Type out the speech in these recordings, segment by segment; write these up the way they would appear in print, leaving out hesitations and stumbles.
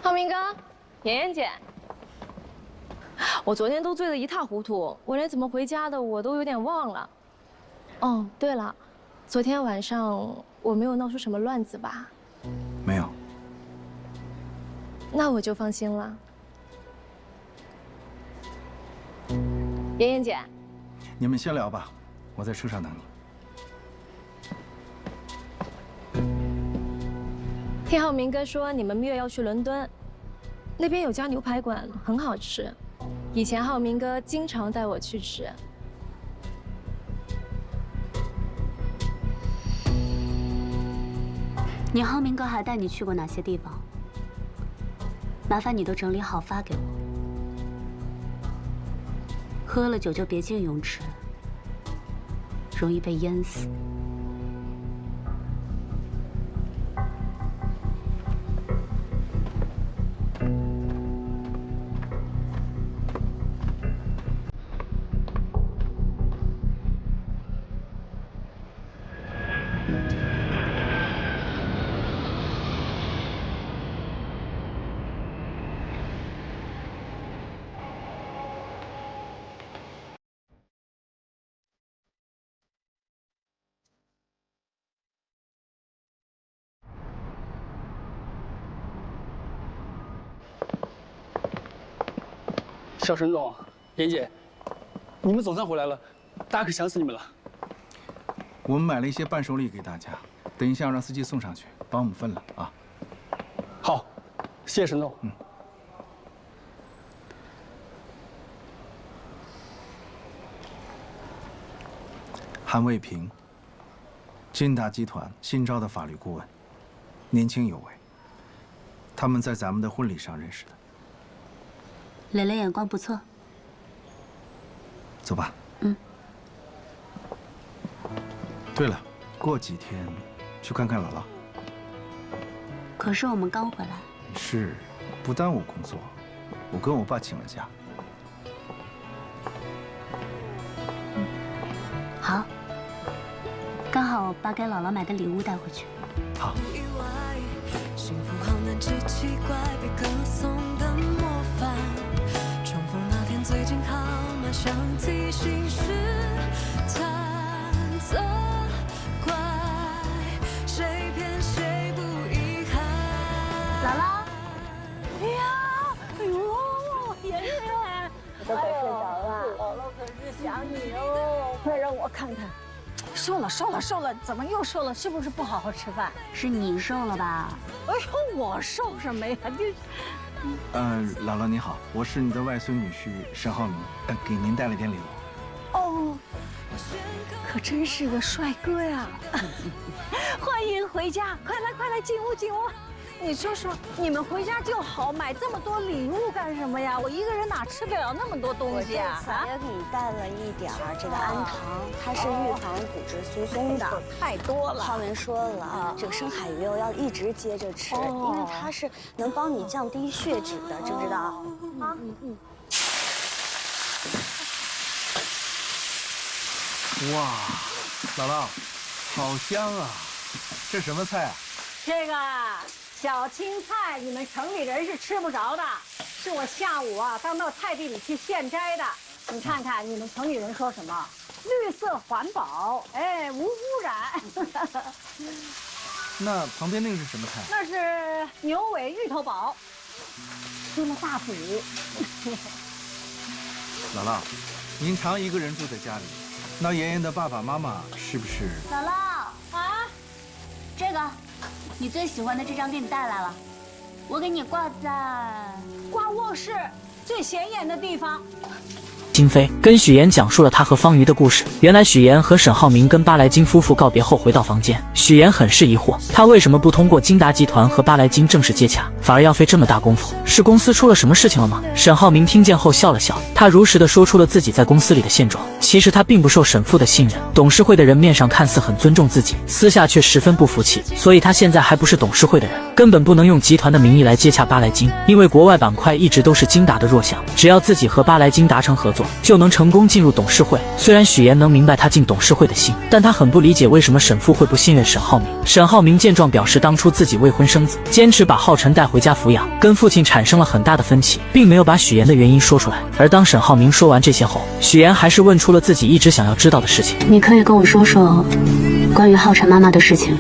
浩明哥，妍妍姐，我昨天都醉得一塌糊涂，我连怎么回家的我都有点忘了。哦，对了，昨天晚上我没有闹出什么乱子吧？没有。那我就放心了。妍妍姐，你们先聊吧，我在车上等你。 听浩明哥说你们蜜月要去伦敦，那边有家牛排馆很好吃，以前浩明哥经常带我去吃。你浩明哥还带你去过哪些地方？麻烦你都整理好发给我。喝了酒就别进泳池，容易被淹死。 小沈总，妍姐，你们总算回来了，大家可想死你们了。我们买了一些伴手礼给大家，等一下让司机送上去，帮我们分了啊。好，谢谢沈总。韩卫平，金达集团新招的法律顾问，年轻有为。他们在咱们的婚礼上认识的。 蕾蕾眼光不错。走吧。嗯。对了，过几天去看看姥姥。可是我们刚回来。是，不耽误工作。我跟我爸请了假。好。刚好我爸给姥姥买的礼物带回去。好。 幸福好难只奇怪，被歌颂的模范。重逢那天最近好吗？想提醒时弹责怪，谁骗谁不遗憾。姥姥，哎呀，哎呦，妍妍，我都快睡着了。姥姥可是想你哦，快让我看看。 瘦了，怎么又瘦了？是不是不好好吃饭？是你瘦了吧？哎呦，我瘦什么呀？这……姥姥你好，我是你的外孙女婿沈浩明，给您带了点礼物。哦，可真是个帅哥呀！欢迎回家，快来，进屋。你说说，你们回家就好，买这么多礼物干什么呀？我一个人哪吃得了那么多东西啊？我这次也给你带了一点儿这个氨糖，它是预防骨质疏松的。太多了。浩明说了，这个深海鱼肉要一直接着吃，因为它是能帮你降低血脂的，知不知道？啊，哇，姥姥，好香啊！这什么菜啊？这个小青菜，你们城里人是吃不着的，是我下午刚到菜地里去现摘的。你看看你们城里人说什么？绿色环保，哎，无污染。那旁边那个是什么菜？那是牛尾芋头煲，吃了大补。姥姥，您常一个人住在家里，那妍妍的爸爸妈妈是不是？姥姥啊，这个你最喜欢的这张给你带来了，我给你挂卧室最显眼的地方。金飞跟许岩讲述了他和方瑜的故事。原来许岩和沈浩明跟巴莱金夫妇告别后回到房间，许岩很是疑惑，他为什么不通过金达集团和巴莱金正式接洽，反而要费这么大功夫？是公司出了什么事情了吗？沈浩明听见后笑了笑，他如实的说出了自己在公司里的现状。其实他并不受沈父的信任，董事会的人面上看似很尊重自己，私下却十分不服气，所以他现在还不是董事会的人，根本不能用集团的名义来接洽巴莱金，因为国外板块一直都是金达的弱项，只要自己和巴莱金达成合作，就能成功进入董事会。虽然许岩能明白他进董事会的心，但他很不理解为什么沈父会不信任沈浩明。沈浩明见状表示，当初自己未婚生子，坚持把浩辰带回回家抚养，跟父亲产生了很大的分歧，并没有把许言的原因说出来。而当沈浩明说完这些后，许言还是问出了自己一直想要知道的事情。你可以跟我说说关于浩辰妈妈的事情，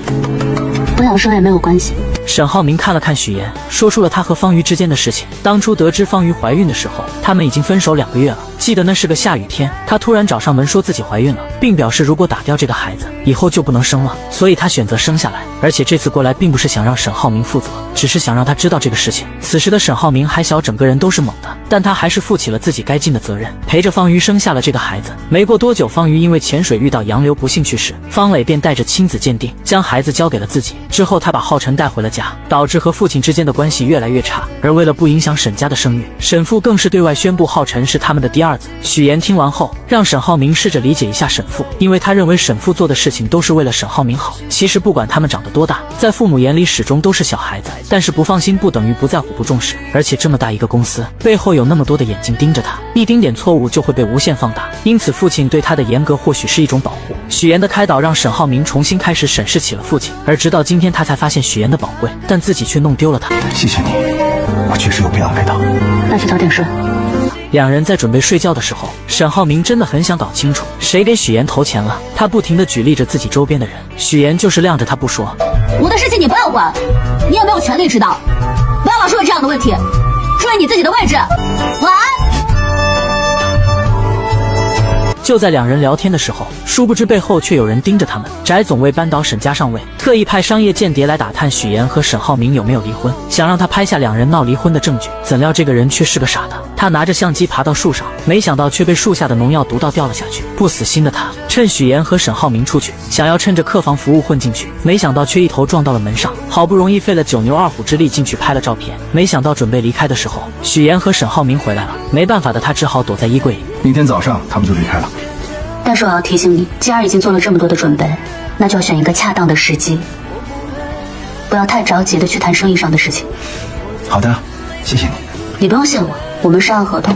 不想说也没有关系。沈浩明看了看许言，说出了他和方瑜之间的事情。当初得知方瑜怀孕的时候，他们已经分手2个月了。记得那是个下雨天，他突然找上门说自己怀孕了，并表示如果打掉这个孩子，以后就不能生了，所以他选择生下来。而且这次过来并不是想让沈浩明负责，只是想让他知道这个事情。此时的沈浩明还小，整个人都是懵的，但他还是负起了自己该尽的责任，陪着方瑜生下了这个孩子。没过多久，方瑜因为潜水遇到洋流不幸去世，方磊便带着亲子鉴定将孩子交给了自己。之后他把浩辰带回了家，导致和父亲之间的关系越来越差。而为了不影响沈家的声誉，沈父更是对外宣布浩辰是他们的第二子。许言听完后，让沈浩明试着理解一下沈父，因为他认为沈父做的事情都是为了沈浩明好。其实不管他们长得多大，在父母眼里始终都是小孩子，但是不放心不等于不在乎不重视。而且这么大一个公司，背后有那么多的眼睛盯着他，一丁点错误就会被无限放大。因此父亲对他的严格或许是一种保护。许言的开导让沈浩明重新开始审视起了父亲，而直到今天他才发现许言的宝贵，但自己却弄丢了他。谢谢你，我确实有必要赔偿。那去早点睡。两人在准备睡觉的时候，沈浩明真的很想搞清楚谁给许言投钱了。他不停地举例着自己周边的人，许言就是晾着他不说。我的事情你不要管，你有没有权利知道？不要老是问这样的问题，注意你自己的位置。晚安。就在两人聊天的时候，殊不知背后却有人盯着他们。翟总为扳倒沈家上位，特意派商业间谍来打探许言和沈浩明有没有离婚，想让他拍下两人闹离婚的证据。怎料这个人却是个傻的，他拿着相机爬到树上，没想到却被树下的农药毒到掉了下去。不死心的他趁许言和沈浩明出去，想要趁着客房服务混进去，没想到却一头撞到了门上。好不容易费了9牛2虎之力进去拍了照片，没想到准备离开的时候，许言和沈浩明回来了。没办法的他只好躲在衣柜里。明天早上他们就离开了。但是我要提醒你，既然已经做了这么多的准备，那就要选一个恰当的时机，不要太着急的去谈生意上的事情。好的，谢谢你。你不用谢我，我们是按合同。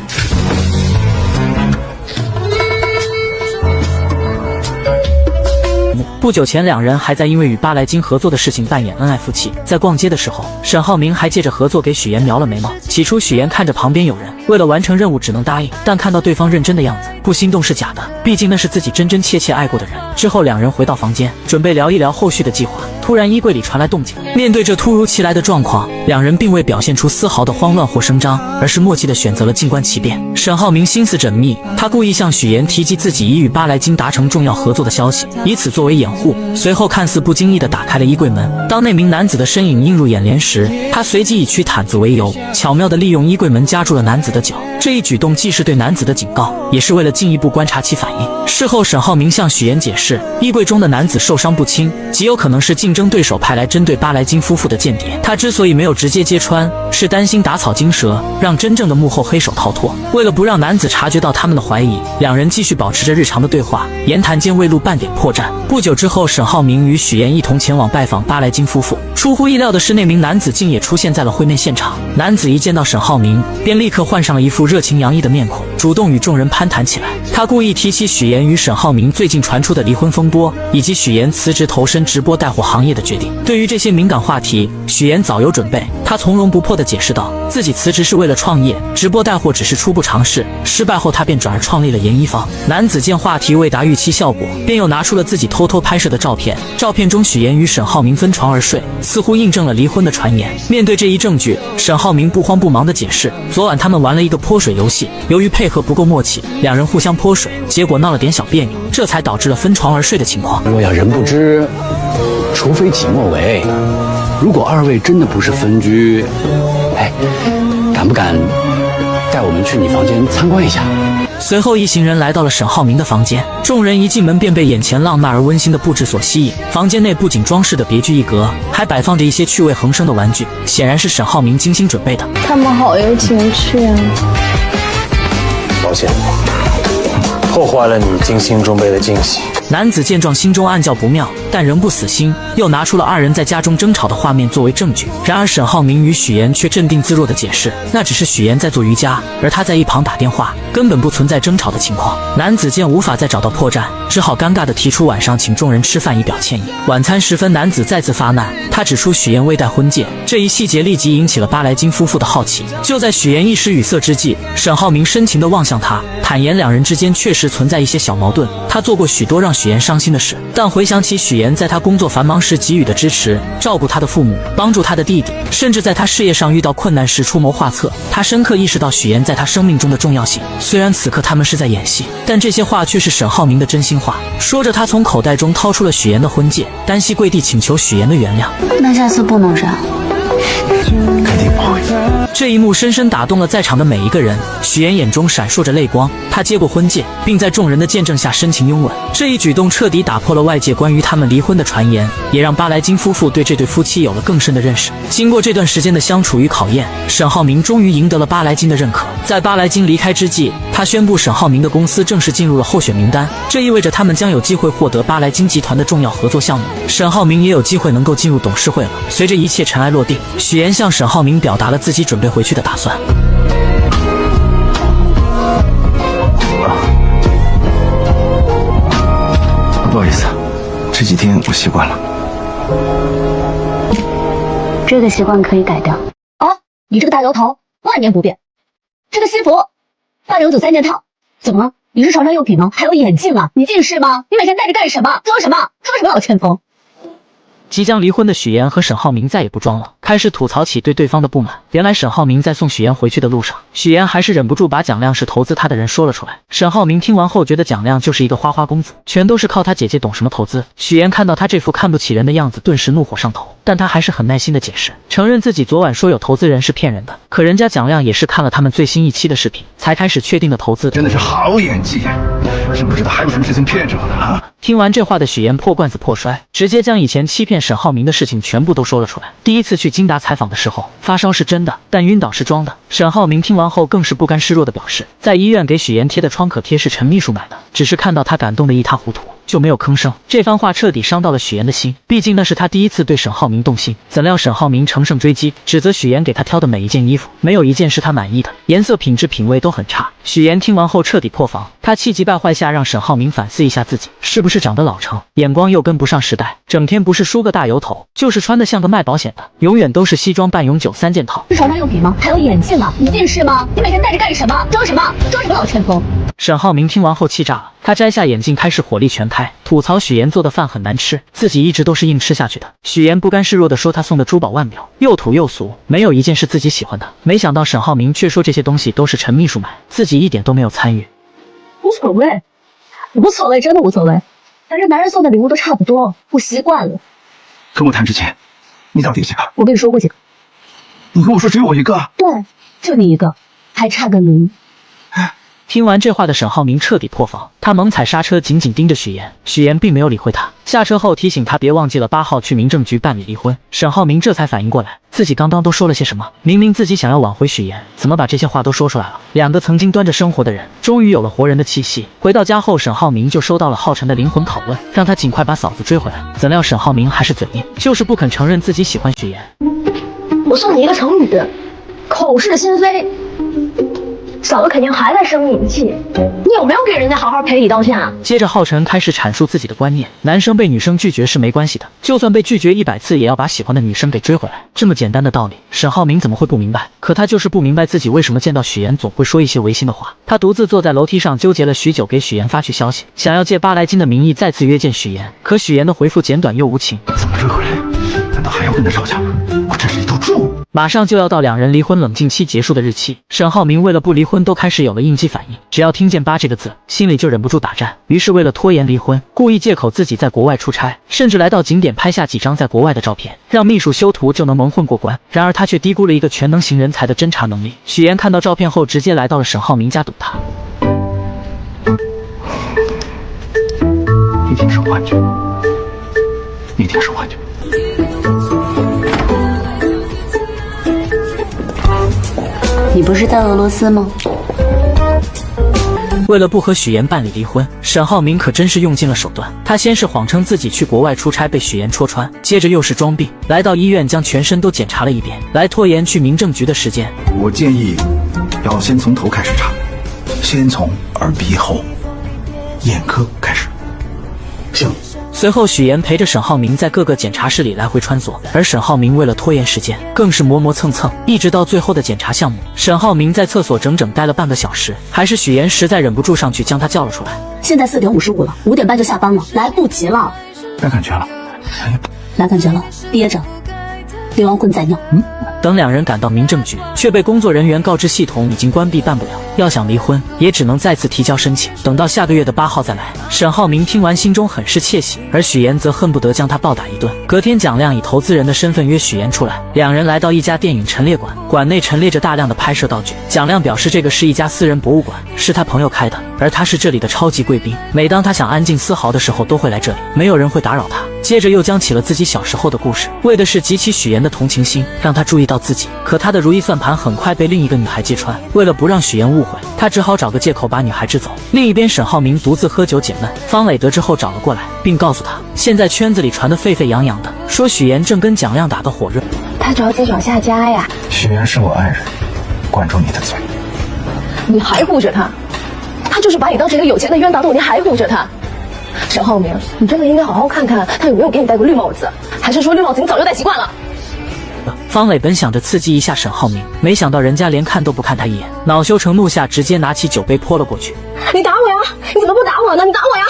不久前，两人还在因为与巴莱金合作的事情扮演恩爱夫妻。在逛街的时候，沈浩明还借着合作给许言描了眉毛。起初，许言看着旁边有人，为了完成任务只能答应，但看到对方认真的样子，不心动是假的，毕竟那是自己真真切切爱过的人。之后，两人回到房间，准备聊一聊后续的计划。突然，衣柜里传来动静。面对这突如其来的状况，两人并未表现出丝毫的慌乱或声张，而是默契地选择了静观其变。沈浩明心思缜密，他故意向许言提及自己已与巴莱金达成重要合作的消息，以此作为掩护。随后看似不经意地打开了衣柜门。当那名男子的身影映入眼帘时，他随即以取毯子为由，巧妙地利用衣柜门夹住了男子的脚。这一举动既是对男子的警告，也是为了进一步观察其反应。事后，沈浩明向许言解释，衣柜中的男子受伤不轻，极有可能是竞争对手派来针对巴莱金夫妇的间谍。他之所以没有直接揭穿，是担心打草惊蛇，让真正的幕后黑手逃脱。为了不让男子察觉到他们的怀疑，两人继续保持着日常的对话，言谈间未露半点破绽。不久之后，沈浩明与许言一同前往拜访巴莱金夫妇。出乎意料的是，那名男子竟也出现在了会面现场。男子一见到沈浩明，便立刻换上了一副热情洋溢的面孔，主动与众人攀谈起来。他故意提起许言与沈浩明最近传出的离婚风波，以及许言辞职投身直播带货行业的决定。对于这些敏感话题，许言早有准备，他从容不迫地解释道，自己辞职是为了创业，直播带货只是初步尝试，失败后他便转而创立了研一方。男子见话题未达预期效果，便又拿出了自己偷偷拍摄的照片。照片中许言与沈浩明分床而睡，似乎印证了离婚的传言。面对这一证据，沈浩明不慌不忙地解释，昨晚他们玩了一个泼水游戏，由于配合不够默契，两人互相泼水，结果闹了点小别扭，这才导致了分床而睡的情况。若要人不知，除非己莫为。如果二位真的不是分居，敢不敢带我们去你房间参观一下？随后一行人来到了沈浩明的房间，众人一进门便被眼前浪漫而温馨的布置所吸引。房间内不仅装饰的别具一格，还摆放着一些趣味横生的玩具，显然是沈浩明精心准备的。他们好有情趣啊！抱歉，破坏了你精心准备的惊喜。男子见状心中暗叫不妙，但仍不死心，又拿出了二人在家中争吵的画面作为证据。然而沈浩明与许言却镇定自若地解释，那只是许言在做瑜伽，而他在一旁打电话，根本不存在争吵的情况。男子见无法再找到破绽，只好尴尬地提出晚上请众人吃饭以表歉意。晚餐时分，男子再次发难，他指出许燕未戴婚戒，这一细节立即引起了巴莱金夫妇的好奇。就在许燕一时语塞之际，沈浩明深情地望向他，坦言两人之间确实存在一些小矛盾，他做过许多让许燕伤心的事，但回想起许燕在他工作繁忙时给予的支持，照顾他的父母，帮助他的弟弟，甚至在他事业上遇到困难时出谋划策，他深刻意识到许燕在他生命中的重要性。虽然此刻他们是在演戏，但这些话却是沈浩明的真心话。说着，他从口袋中掏出了许燕的婚戒，单膝跪地请求许燕的原谅。那下次不能这样。肯定不会。这一幕深深打动了在场的每一个人，许燕眼中闪烁着泪光，她接过婚戒，并在众人的见证下深情拥吻。这一举动彻底打破了外界关于他们离婚的传言，也让巴莱金夫妇对这对夫妻有了更深的认识。经过这段时间的相处与考验，沈浩明终于赢得了巴莱金的认可。在巴莱金离开之际，他宣布沈浩明的公司正式进入了候选名单，这意味着他们将有机会获得巴莱金集团的重要合作项目。沈浩明也有机会能够进入董事会了。随着一切尘埃落定，许燕向沈浩明表达了自己准备回去的打算。不好意思，这几天我习惯了。这个习惯可以改掉。啊，你这个大摇头，万年不变。这个西服，8093件套，怎么了？你是床上用品吗？还有眼镜啊？你近视吗？你每天戴着干什么？装什么？装什么老千锋？即将离婚的许燕和沈浩明再也不装了，开始吐槽起对对方的不满。原来沈浩明在送许燕回去的路上，许燕还是忍不住把蒋亮是投资他的人说了出来。沈浩明听完后觉得蒋亮就是一个花花公子，全都是靠他姐姐懂什么投资。许燕看到他这副看不起人的样子，顿时怒火上头，但他还是很耐心的解释，承认自己昨晚说有投资人是骗人的，可人家蒋亮也是看了他们最新一期的视频才开始确定的投资的。真的是好演技，知不知道还有什么事情骗着我呢啊？听完这话的许燕破罐子破摔，直接将以前欺骗沈浩明的事情全部都说了出来。第一次去金达采访的时候，发烧是真的，但晕倒是装的。沈浩明听完后更是不甘示弱的表示，在医院给许燕贴的创可贴是陈秘书买的，只是看到他感动得一塌糊涂，就没有吭声。这番话彻底伤到了许燕的心，毕竟那是他第一次对沈浩明动心。怎料沈浩明乘胜追击，指责许燕给他挑的每一件衣服没有一件是他满意的，颜色、品质、品味都很差。许燕听完后彻底破防，他气急败坏下让沈浩明反思一下自己是不是长得老成，眼光又跟不上时代，整天不是梳个大油头，就是穿得像个卖保险的，永远都是西装半永久3件套。是床上用品吗？还有眼镜啊？你近视吗？你每天戴着干什么？装什么？装什么老千锋？沈浩明听完后气炸了，他摘下眼镜开始火力全开，吐槽许燕做的饭很难吃，自己一直都是硬吃下去的。许燕不甘示弱地说他送的珠宝腕表又土又俗，没有一件是自己喜欢的。没想到沈浩明却说这些东西都是陈秘书买，自己一点都没有参与。无所谓，无所谓，真的无所谓。反正男人送的礼物都差不多，不习惯了。跟我谈之前，你到底几个？我跟你说过几个。你跟我说只有我一个？对，就你一个，还差个0。听完这话的沈浩明彻底破防，他猛踩刹车，紧紧盯着许燕。许燕并没有理会他，下车后提醒他别忘记了8号去民政局办理离婚。沈浩明这才反应过来，自己刚刚都说了些什么。明明自己想要挽回许燕，怎么把这些话都说出来了？两个曾经端着生活的人，终于有了活人的气息。回到家后，沈浩明就收到了浩辰的灵魂拷问，让他尽快把嫂子追回来。怎料沈浩明还是嘴硬，就是不肯承认自己喜欢许燕。我送你一个成语，口是心非。嫂子肯定还在生你的气，你有没有给人家好好赔礼道歉啊？接着浩辰开始阐述自己的观念，男生被女生拒绝是没关系的，就算被拒绝100次也要把喜欢的女生给追回来。这么简单的道理，沈浩明怎么会不明白？可他就是不明白自己为什么见到许燕总会说一些违心的话。他独自坐在楼梯上纠结了许久，给许燕发去消息，想要借8来金的名义再次约见许燕，可许燕的回复简短又无情。怎么追回来？难道还要跟他吵架？我真是一头猪！马上就要到两人离婚冷静期结束的日期，沈浩明为了不离婚都开始有了应激反应，只要听见8这个字，心里就忍不住打颤。于是为了拖延离婚，故意借口自己在国外出差，甚至来到景点拍下几张在国外的照片，让秘书修图就能蒙混过关。然而他却低估了一个全能型人才的侦查能力。许燕看到照片后，直接来到了沈浩明家堵他。一定是幻觉，一定是幻觉。你不是在俄罗斯吗？为了不和许燕办理离婚，沈浩明可真是用尽了手段。他先是谎称自己去国外出差被许燕戳穿，接着又是装病，来到医院将全身都检查了一遍，来拖延去民政局的时间。我建议要先从头开始查，先从耳鼻喉眼科开始。行。随后，许岩陪着沈浩明在各个检查室里来回穿梭，而沈浩明为了拖延时间，更是磨磨蹭蹭，一直到最后的检查项目，沈浩明在厕所整整待了半个小时，还是许岩实在忍不住上去将他叫了出来。现在4点55了，5点半就下班了，来不及了。来感觉了，来感觉了，憋着，流亡棍在尿。等两人赶到民政局，却被工作人员告知系统已经关闭，办不了。要想离婚，也只能再次提交申请，等到下个月的8号再来。沈浩明听完，心中很是窃喜，而许岩则恨不得将他暴打一顿。隔天，蒋亮以投资人的身份约许岩出来，两人来到一家电影陈列馆，馆内陈列着大量的拍摄道具。蒋亮表示，这个是一家私人博物馆，是他朋友开的，而他是这里的超级贵宾，每当他想安静丝毫的时候，都会来这里，没有人会打扰他。接着又讲起了自己小时候的故事，为的是激起许岩的同情心，让他注意到自己。可他的如意算盘很快被另一个女孩揭穿，为了不让许岩误会，他只好找个借口把女孩支走。另一边，沈浩明独自喝酒解闷，方磊得知后找了过来，并告诉他，现在圈子里传得沸沸扬扬的，说许岩正跟蒋亮打得火热，他着急找下家呀。许岩是我爱人，管住你的嘴。你还护着他，他就是把你当成一个有钱的冤大头，你还护着他。沈浩明，你真的应该好好看看他有没有给你戴过绿帽子，还是说绿帽子你早就戴习惯了？方磊本想着刺激一下沈浩明，没想到人家连看都不看他一眼，恼羞成怒下，直接拿起酒杯泼了过去。你打我呀！你怎么不打我呢？你打我呀！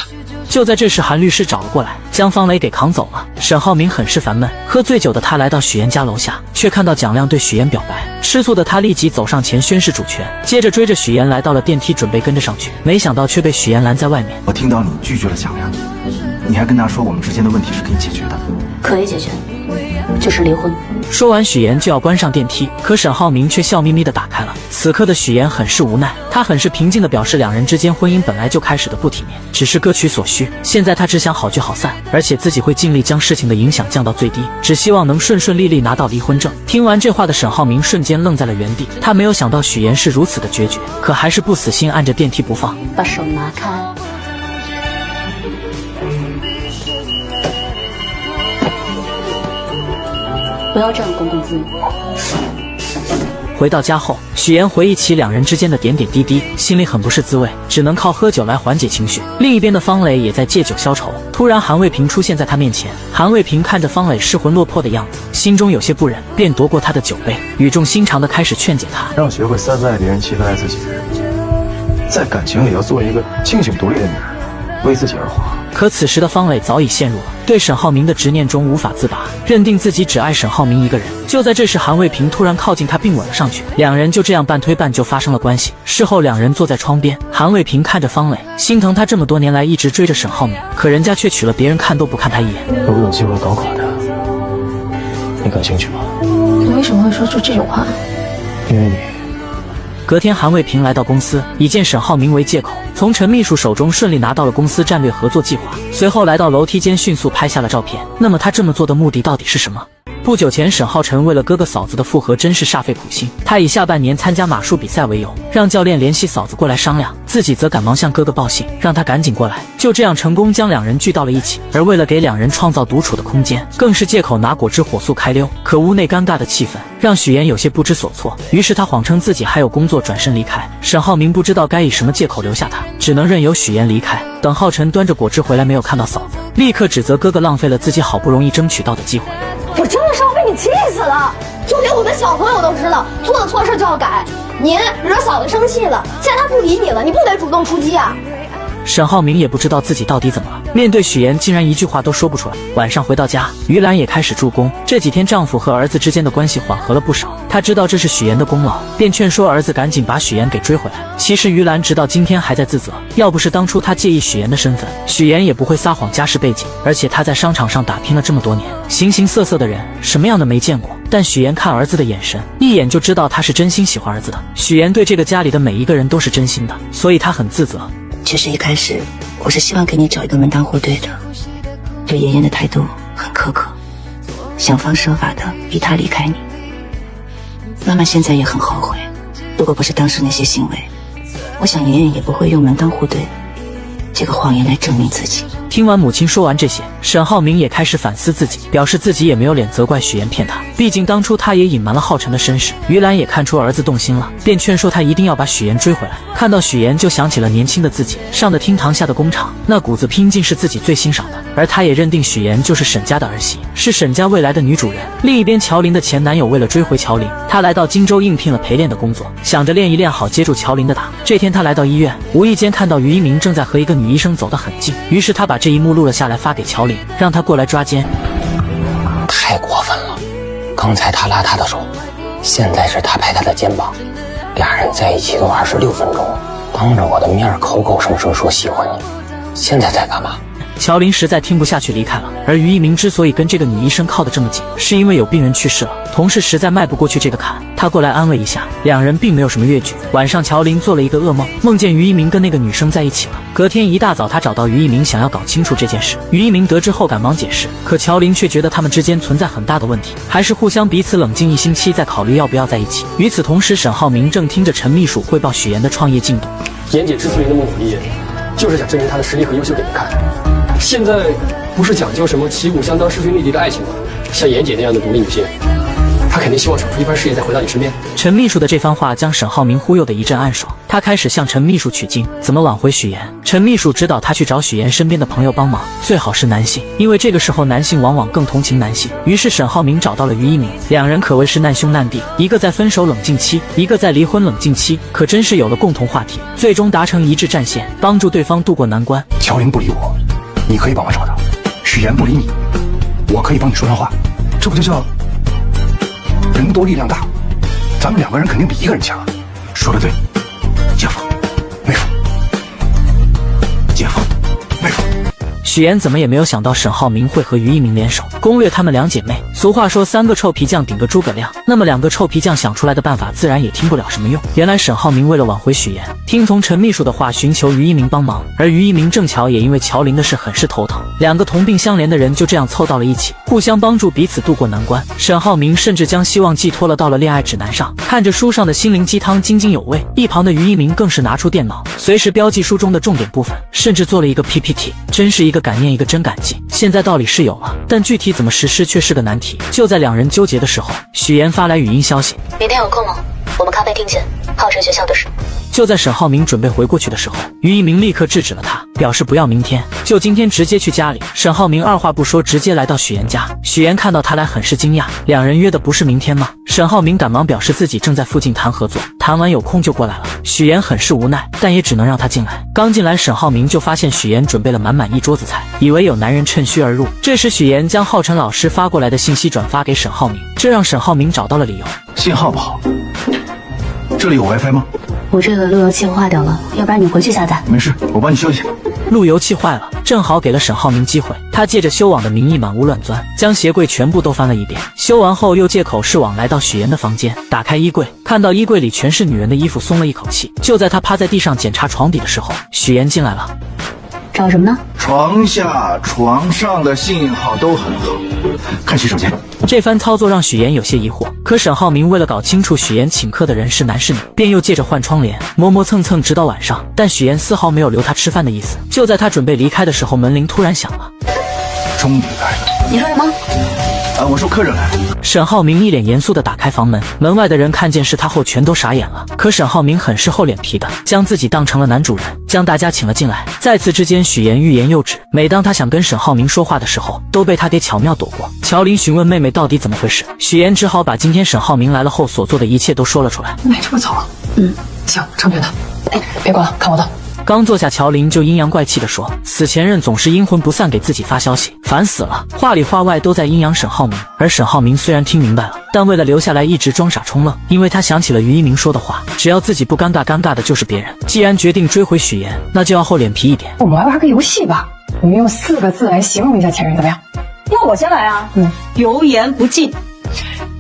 就在这时，韩律师找了过来，将方磊给扛走了。沈浩明很是烦闷，喝醉酒的他来到许岩家楼下，却看到蒋亮对许岩表白。吃醋的他立即走上前宣誓主权，接着追着许岩来到了电梯，准备跟着上去，没想到却被许岩拦在外面。我听到你拒绝了蒋亮，你还跟他说我们之间的问题是可以解决的。可以解决，就是离婚。说完，许岩就要关上电梯，可沈浩明却笑眯眯地打开了。此刻的许岩很是无奈，他很是平静地表示，两人之间婚姻本来就开始的不体面，只是各取所需。现在他只想好聚好散，而且自己会尽力将事情的影响降到最低，只希望能顺顺利利拿到离婚证。听完这话的沈浩明瞬间愣在了原地，他没有想到许岩是如此的决绝，可还是不死心按着电梯不放。把手拿开。不要占公共资源。回到家后，许岩回忆起两人之间的点点滴滴，心里很不是滋味，只能靠喝酒来缓解情绪。另一边的方磊也在借酒消愁。突然，韩卫平出现在他面前。韩卫平看着方磊失魂落魄的样子，心中有些不忍，便夺过他的酒杯，语重心长地开始劝解他，要学会3次爱别人，7次爱自己，在感情里要做一个清醒独立的女人，为自己而活。可此时的方磊早已陷入了对沈浩明的执念中无法自拔，认定自己只爱沈浩明一个人。就在这时，韩卫平突然靠近他并吻了上去，两人就这样半推半就发生了关系。事后两人坐在窗边，韩卫平看着方磊，心疼他这么多年来一直追着沈浩明，可人家却娶了别人，看都不看他一眼。如果有机会搞垮他，你感兴趣吗？你为什么会说出这种话？因为你。隔天，韩卫平来到公司，以见沈浩明为借口，从陈秘书手中顺利拿到了公司战略合作计划。随后来到楼梯间，迅速拍下了照片。那么他这么做的目的到底是什么？不久前，沈浩辰为了哥哥嫂子的复合，真是煞费苦心。他以下半年参加马术比赛为由，让教练联系嫂子过来商量，自己则赶忙向哥哥报信，让他赶紧过来。就这样成功将两人聚到了一起。而为了给两人创造独处的空间，更是借口拿果汁火速开溜。可屋内尴尬的气氛让许岩有些不知所措，于是他谎称自己还有工作，转身离开。沈浩明不知道该以什么借口留下他，只能任由许岩离开。等浩辰端着果汁回来，没有看到嫂子，立刻指责哥哥浪费了自己好不容易争取到的机会。我真的是要被你气死了！就连我的小朋友都知道，做了错事就要改。您惹嫂子生气了，现在她不理你了，你不得主动出击啊？沈浩明也不知道自己到底怎么了，面对许岩竟然一句话都说不出来。晚上回到家，于兰也开始助攻。这几天丈夫和儿子之间的关系缓和了不少，她知道这是许岩的功劳，便劝说儿子赶紧把许岩给追回来。其实于兰直到今天还在自责，要不是当初她介意许岩的身份，许岩也不会撒谎家世背景。而且他在商场上打拼了这么多年，形形色色的人，什么样的没见过。但许岩看儿子的眼神，一眼就知道他是真心喜欢儿子的。许岩对这个家里的每一个人都是真心的，所以他很自责。其实一开始我是希望给你找一个门当户对的，对妍妍的态度很苛刻，想方设法的逼她离开你。妈妈现在也很后悔，如果不是当时那些行为，我想妍妍也不会用门当户对这个谎言来证明自己。听完母亲说完这些，沈浩明也开始反思自己，表示自己也没有脸责怪许岩骗他，毕竟当初他也隐瞒了浩辰的身世。于兰也看出儿子动心了，便劝说他一定要把许岩追回来。看到许岩就想起了年轻的自己，上的厅堂下的工厂，那股子拼劲是自己最欣赏的，而他也认定许岩就是沈家的儿媳，是沈家未来的女主人。另一边，乔琳的前男友为了追回乔琳，他来到荆州应聘了陪练的工作，想着练一练好接住乔琳的打。这天他来到医院，无意间看到于一鸣正在和一个女医生走得很近，于是他把这一幕录了下来发给乔琳，让她过来抓奸。太过分了，刚才他拉她的手，现在是他拍她的肩膀，俩人在一起都26分钟，当着我的面口口声声说喜欢你，现在在干嘛？乔琳实在听不下去离开了，而于一鸣之所以跟这个女医生靠得这么紧，是因为有病人去世了，同事实在迈不过去这个坎，他过来安慰一下，两人并没有什么越剧。晚上乔琳做了一个噩梦，梦见于一鸣跟那个女生在一起了。隔天一大早，他找到于一鸣，想要搞清楚这件事。于一鸣得知后赶忙解释，可乔琳却觉得他们之间存在很大的问题，还是互相彼此冷静1星期再考虑要不要在一起。与此同时，沈浩明正听着陈秘书汇报许岩的创业进度。妍姐之所以那么努力，就是想证明她的实力和优秀给你看。现在不是讲究什么旗鼓相当、势均力敌的爱情吗？像妍姐那样的独立女性，她肯定希望闯出一番事业再回到你身边。陈秘书的这番话将沈浩明忽悠得一阵暗爽，他开始向陈秘书取经，怎么挽回许岩。陈秘书指导他去找许岩身边的朋友帮忙，最好是男性，因为这个时候男性往往更同情男性。于是沈浩明找到了于一鸣，两人可谓是难兄难弟，一个在分手冷静期，一个在离婚冷静期，可真是有了共同话题，最终达成一致战线，帮助对方渡过难关。乔琳不理我，你可以帮我找他；许岩不理你，我可以帮你说上话。这不就叫人多力量大？咱们2个人肯定比1个人强。说得对，姐夫，妹夫，姐夫，妹夫。许岩怎么也没有想到沈浩明会和于一鸣联手攻略他们两姐妹。俗话说3个臭皮匠顶个诸葛亮，那么2个臭皮匠想出来的办法自然也听不了什么用。原来沈浩明为了挽回许岩，听从陈秘书的话寻求于一鸣帮忙，而于一鸣正巧也因为乔琳的事很是头疼，2个同病相怜的人就这样凑到了一起，互相帮助彼此渡过难关。沈浩明甚至将希望寄托了到了恋爱指南上，看着书上的心灵鸡汤津津有味，一旁的于一鸣更是拿出电脑随时标记书中的重点部分，甚至做了一个 PPT， 真是一个感念一个真感激。现在道理是有了，但具体怎么实施却是个难题。就在2人纠结的时候，许岩发来语音消息：明天有空吗？我们咖啡厅见，浩辰学校的事。就在沈浩明准备回过去的时候，于一鸣立刻制止了他，表示不要明天，就今天直接去家里。沈浩明二话不说，直接来到许岩家。许岩看到他来很是惊讶，两人约的不是明天吗？沈浩明赶忙表示自己正在附近谈合作，谈完有空就过来了。许岩很是无奈，但也只能让他进来。刚进来，沈浩明就发现许岩准备了满满一桌子菜，以为有男人趁虚而入。这时许岩将浩辰老师发过来的信息转发给沈浩明，这让沈浩明找到了理由。信号不好，这里有 WiFi 吗？我这个路由器坏掉了，要不然你回去下载。没事，我帮你修一下。路由器坏了，正好给了沈浩明机会。他借着修网的名义满屋乱钻，将鞋柜全部都翻了一遍。修完后又借口是网来到许岩的房间，打开衣柜，看到衣柜里全是女人的衣服，松了一口气。就在他趴在地上检查床底的时候，许岩进来了。找什么呢？床下、床上的信号都很好，看洗手间。这番操作让许岩有些疑惑，可沈浩明为了搞清楚许岩请客的人是男是女，便又借着换窗帘磨磨蹭蹭直到晚上，但许岩丝毫没有留他吃饭的意思。就在他准备离开的时候，门铃突然响了。终于来了。你说什么？我说客人来了。沈浩明一脸严肃地打开房门，门外的人看见是他后全都傻眼了。可沈浩明很是厚脸皮的，将自己当成了男主人，将大家请了进来。在此之间，许岩欲言又止，每当他想跟沈浩明说话的时候，都被他给巧妙躲过。乔琳询问妹妹到底怎么回事，许岩只好把今天沈浩明来了后所做的一切都说了出来。买这么早啊？行，成全他。别管了，看我的。刚坐下，乔琳就阴阳怪气地说，死前任总是阴魂不散给自己发消息，烦死了，话里话外都在阴阳沈浩明。而沈浩明虽然听明白了，但为了留下来一直装傻充愣，因为他想起了于一鸣说的话，只要自己不尴尬，尴尬的就是别人。既然决定追回许岩，那就要厚脸皮一点。我们来玩个游戏吧，我们用4个字来形容一下前任，怎么样？那我先来啊。油盐不进，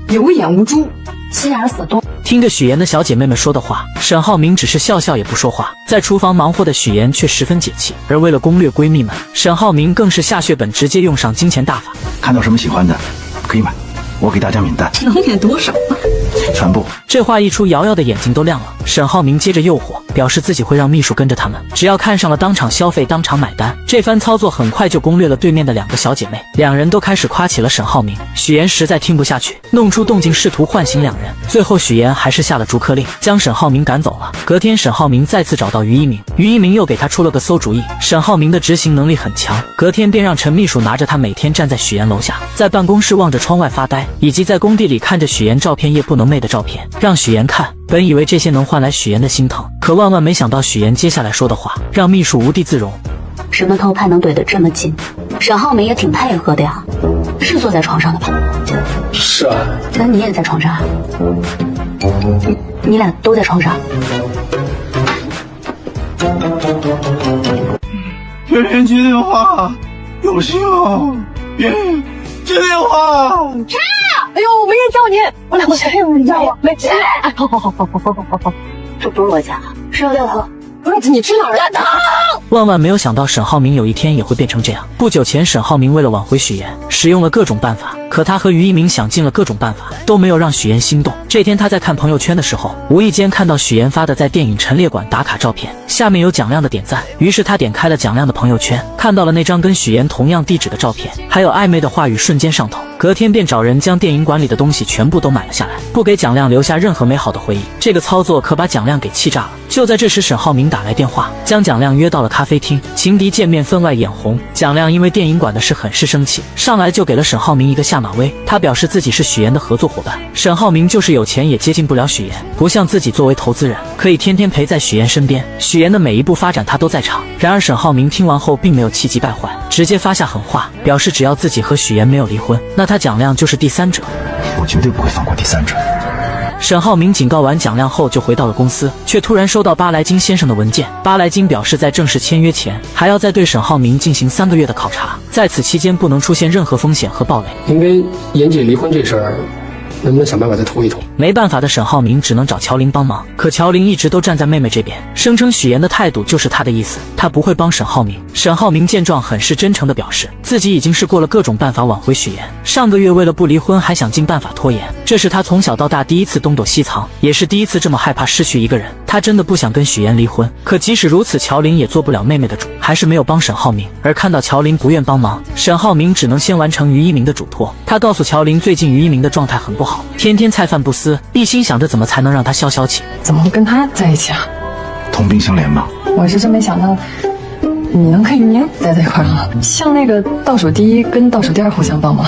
有眼无珠，心眼死多。听着许岩的小姐妹们说的话，沈浩明只是笑笑也不说话。在厨房忙活的许岩却十分解气，而为了攻略闺蜜们，沈浩明更是下血本，直接用上金钱大法。看到什么喜欢的可以买，我给大家免单。能免多少？全部。这话一出，瑶瑶的眼睛都亮了。沈浩明接着诱惑，表示自己会让秘书跟着他们，只要看上了当场消费当场买单。这番操作很快就攻略了对面的2个小姐妹，两人都开始夸起了沈浩明。许岩实在听不下去，弄出动静试图唤醒两人，最后许岩还是下了逐客令，将沈浩明赶走了。隔天沈浩明再次找到于一鸣，于一鸣又给他出了个馊主意。沈浩明的执行能力很强，隔天便让陈秘书拿着他每天站在许岩楼下，在办公室望着窗外发呆，以及在工地里看着许岩照片夜不能寐的照片，让许岩看。本以为这些能换来许岩的心疼，可万万没想到许岩接下来说的话让秘书无地自容。什么偷拍能怼得这么近？沈浩明也挺配合的呀，是坐在床上的吧？是啊。那你也在床上？你俩都在床上？别人接电话，有信号！别人接电话！是啊！哎呦，没人叫你，我俩过去。有人叫我，没接。哎，好。这不是我家，是要掉头。不是你去哪儿了？万万没有想到沈浩明有一天也会变成这样。不久前，沈浩明为了挽回许岩，使用了各种办法，可他和于一鸣想尽了各种办法，都没有让许岩心动。这天他在看朋友圈的时候，无意间看到许岩发的在电影陈列馆打卡照片，下面有蒋亮的点赞，于是他点开了蒋亮的朋友圈，看到了那张跟许岩同样地址的照片，还有暧昧的话语，瞬间上头。隔天便找人将电影馆里的东西全部都买了下来，不给蒋亮留下任何美好的回忆。这个操作可把蒋亮给气炸了。就在这时，沈浩明打来电话，将蒋亮约到了咖啡厅。情敌见面分外眼红，蒋亮因为电影馆的事很是生气，上来就给了沈浩明一个下马威。他表示自己是许岩的合作伙伴，沈浩明就是有钱也接近不了许岩，不像自己作为投资人可以天天陪在许岩身边，许岩的每一步发展他都在场。然而沈浩明听完后并没有气急败坏，直接发下狠话，表示只要自己和许岩没有离婚，那他蒋亮就是第三者。我绝对不会放过第三者。沈浩明警告完蒋亮后就回到了公司，却突然收到巴莱金先生的文件。巴莱金表示在正式签约前还要再对沈浩明进行3个月的考察，在此期间不能出现任何风险和暴雷。您跟妍姐离婚这事儿能不能想办法再拖一拖？没办法的沈浩明只能找乔林帮忙，可乔林一直都站在妹妹这边，声称许岩的态度就是他的意思，他不会帮沈浩明。沈浩明见状很是真诚地表示，自己已经试过了各种办法挽回许岩，上个月为了不离婚还想尽办法拖延，这是他从小到大第一次东躲西藏，也是第一次这么害怕失去一个人。他真的不想跟许岩离婚，可即使如此，乔林也做不了妹妹的主，还是没有帮沈浩明。而看到乔林不愿帮忙，沈浩明只能先完成于一鸣的嘱托。他告诉乔林，最近于一鸣的状态很不好，天天菜饭不思，一心想着怎么才能让他消消气。怎么会跟他在一起啊？同病相怜嘛。我是真没想到你能跟于待在一块儿了。像那个倒数第一跟倒数第二互相帮忙，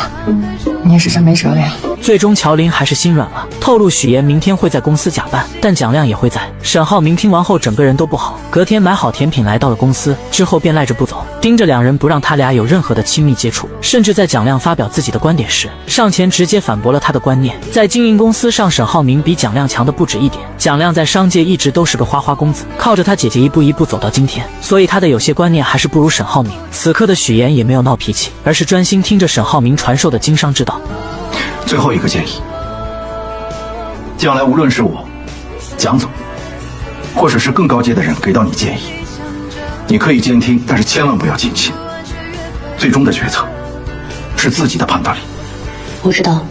你也是真没辙了呀。最终乔林还是心软了，透露许岩明天会在公司假扮，但蒋亮也会在。沈浩明听完后整个人都不好，隔天买好甜品来到了公司，之后便赖着不走，盯着两人不让他俩有任何的亲密接触，甚至在蒋亮发表自己的观点时上前直接反驳了他的观念。在经营公司上，沈浩明比蒋亮强的不止一点。蒋亮在商界一直都是个花花公子，靠着他姐姐一步一步走到今天，所以他的有些观念还是不如沈浩明。此刻的许岩也没有闹脾气，而是专心听着沈浩明传授的经商之道。最后一个建议，将来无论是我、蒋总，或者是更高阶的人给到你建议，你可以监听，但是千万不要近亲。最终的决策是自己的判断力。我知道，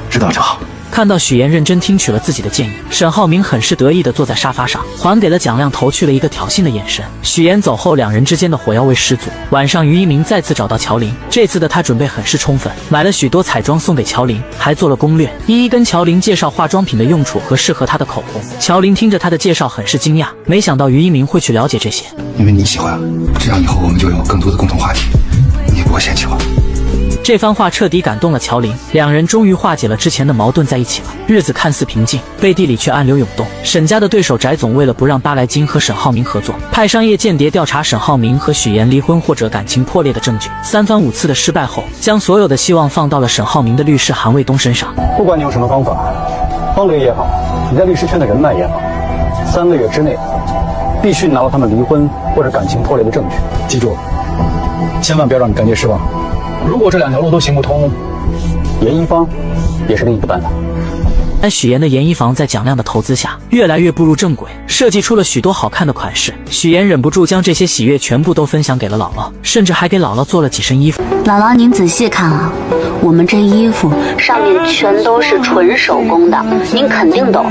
知道就好。看到许岩认真听取了自己的建议，沈浩明很是得意地坐在沙发上，还给了蒋亮投去了一个挑衅的眼神。许岩走后，两人之间的火药味十足。晚上，于一鸣再次找到乔林，这次的他准备很是充分，买了许多彩妆送给乔林，还做了攻略，一一跟乔林介绍化妆品的用处和适合她的口红。乔林听着他的介绍很是惊讶，没想到于一鸣会去了解这些。因为你喜欢，这样以后我们就有更多的共同话题，你也不会嫌弃我。这番话彻底感动了乔林，两人终于化解了之前的矛盾，在一起了。日子看似平静，背地里却暗流涌动。沈家的对手翟总为了不让巴莱金和沈浩明合作，派商业间谍调查沈浩明和许岩离婚或者感情破裂的证据。3番5次的失败后，将所有的希望放到了沈浩明的律师韩卫东身上。不管你用什么方法，方雷也好，你在律师圈的人脉也好，3个月之内必须拿到他们离婚或者感情破裂的证据。记住，千万不要让你干爹失望。如果这2条路都行不通，严一方也是另一个办法。但许岩的研一房在蒋亮的投资下，越来越步入正轨，设计出了许多好看的款式。许岩忍不住将这些喜悦全部都分享给了姥姥，甚至还给姥姥做了几身衣服。姥姥，您仔细看啊，我们这衣服上面全都是纯手工的，您肯定懂，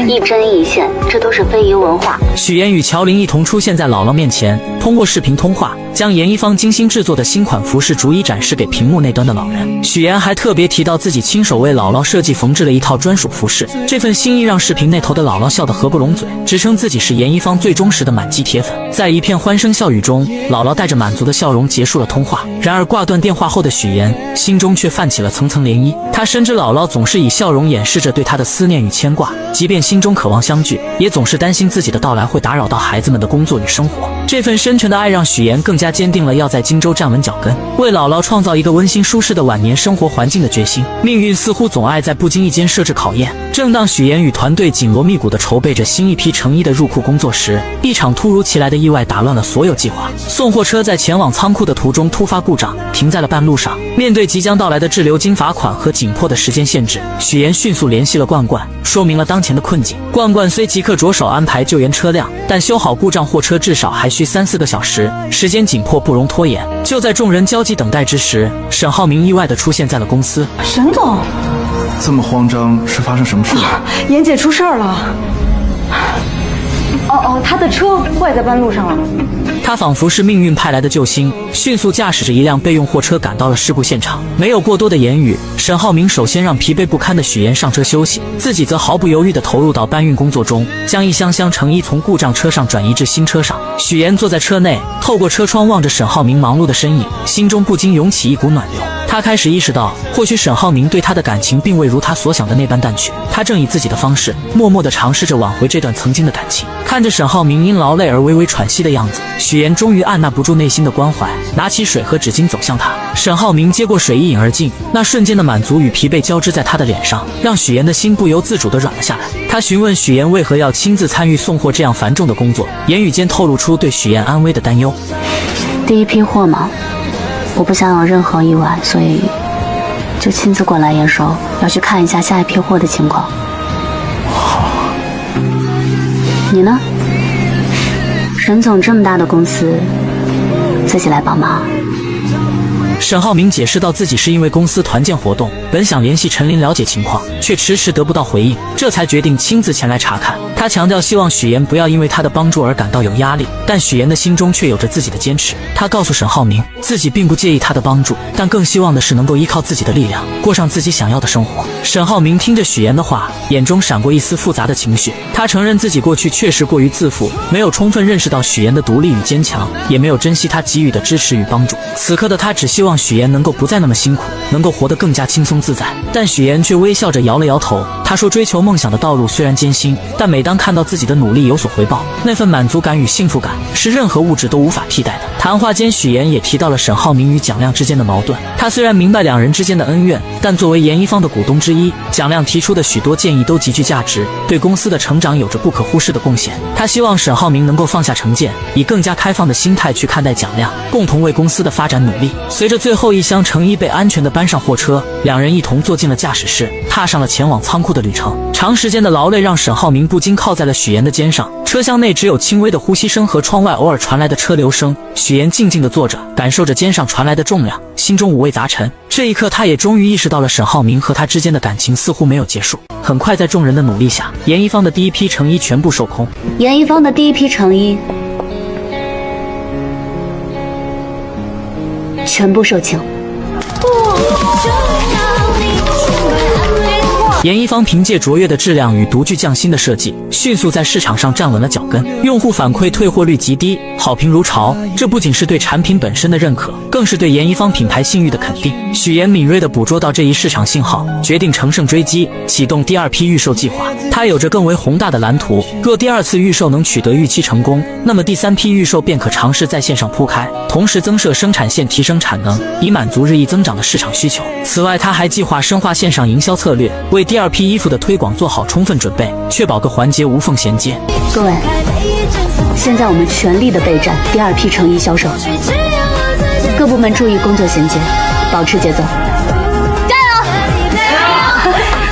一针一线，这都是非遗文化。许岩与乔琳一同出现在姥姥面前，通过视频通话，将研一方精心制作的新款服饰逐一展示给屏幕那端的老人。许岩还特别提到自己亲手为姥姥设计缝制了一套专属服饰，这份心意让视频那头的姥姥笑得合不拢嘴，直称自己是研一方最忠实的满级铁粉。在一片欢声笑语中，姥姥带着满足的笑容结束了通话。然而挂断电话后的许岩心中却泛起了层层涟漪，他深知姥姥总是以笑容掩饰着对他的思念与牵挂，即便心中渴望相聚，也总是担心自己的到来会打扰到孩子们的工作与生活。这份深沉的爱让许岩更加坚定了要在荆州站稳脚跟，为姥姥创造一个温馨舒适的晚年生活环境的决心。命运似乎总爱在不经意间设置考验。正当许岩与团队紧锣密鼓地筹备着新一批成衣的入库工作时，一场突如其来的意外打乱了所有计划。送货车在前往仓库的途中突发故障，停在了半路上。面对即将到来的滞留金罚款和紧迫的时间限制，许岩迅速联系了冠冠，说明了当前的困境。冠冠虽即刻着手安排救援车辆，但修好故障货车至少还需3-4个小时，时间紧迫不容拖延。就在众人焦急等待之时，沈浩明意外地出现在了公司。沈总，这么慌张，是发生什么事了？妍姐出事儿了。她的车坏在半路上了。他仿佛是命运派来的救星，迅速驾驶着一辆备用货车赶到了事故现场。没有过多的言语，沈浩明首先让疲惫不堪的许岩上车休息，自己则毫不犹豫地投入到搬运工作中，将一箱箱成衣从故障车上转移至新车上。许岩坐在车内，透过车窗望着沈浩明忙碌的身影，心中不禁涌起一股暖流。他开始意识到，或许沈浩明对他的感情并未如他所想的那般淡去，他正以自己的方式，默默地尝试着挽回这段曾经的感情。看着沈浩明因劳累而微微喘息的样子，许岩终于按捺不住内心的关怀，拿起水和纸巾走向他。沈浩明接过水一饮而尽，那瞬间的满足与疲惫交织在他的脸上，让许岩的心不由自主地软了下来。他询问许岩为何要亲自参与送货这样繁重的工作，言语间透露出对许岩安危的担忧。第一批货嘛，我不想有任何意外，所以就亲自过来验收，要去看一下下一批货的情况。你呢？沈总这么大的公司，自己来帮忙。沈浩明解释到，自己是因为公司团建活动，本想联系陈琳了解情况，却迟迟得不到回应，这才决定亲自前来查看。他强调希望许岩不要因为他的帮助而感到有压力，但许岩的心中却有着自己的坚持。他告诉沈浩明，自己并不介意他的帮助，但更希望的是能够依靠自己的力量，过上自己想要的生活。沈浩明听着许岩的话，眼中闪过一丝复杂的情绪。他承认自己过去确实过于自负，没有充分认识到许岩的独立与坚强，也没有珍惜他给予的支持与帮助。此刻的他只希望许岩能够不再那么辛苦，能够活得更加轻松自在。但许岩却微笑着摇了摇头，他说，追求梦想的道路虽然艰辛，但每当看到自己的努力有所回报，那份满足感与幸福感是任何物质都无法替代的。谈话间，许岩也提到了沈浩明与蒋亮之间的矛盾。他虽然明白两人之间的恩怨，但作为研一方的股东之一，蒋亮提出的许多建议都极具价值，对公司的成长有着不可忽视的贡献。他希望沈浩明能够放下成见，以更加开放的心态去看待蒋亮，共同为公司的发展努力。随着最后一箱成衣被安全地搬上货车，两人一同坐进了驾驶室，踏上了前往仓库的旅程。长时间的劳累让沈浩明不禁靠在了许岩的肩上，车厢内只有轻微的呼吸声和窗外偶尔传来的车流声。许岩静静地坐着，感受着肩上传来的重量，心中五味杂陈。这一刻，他也终于意识到了沈浩明和他之间的感情似乎没有结束。很快，在众人的努力下，研一方的第一批成衣全部售空。研一方的第一批成衣全部售罄。研一方凭借卓越的质量与独具匠心的设计，迅速在市场上站稳了脚跟，用户反馈退货率极低，好评如潮。这不仅是对产品本身的认可，更是对研一方品牌信誉的肯定。许岩敏锐地捕捉到这一市场信号，决定乘胜追击，启动第二批预售计划。他有着更为宏大的蓝图，若第二次预售能取得预期成功，那么第三批预售便可尝试在线上铺开，同时增设生产线，提升产能，以满足日益增长的市场需求。此外，他还计划深化线上营销策略，为第二批衣服的推广做好充分准备，确保各环节无缝衔接。各位，现在我们全力的备战第二批成衣销售，各部门注意工作衔接，保持节奏。加油！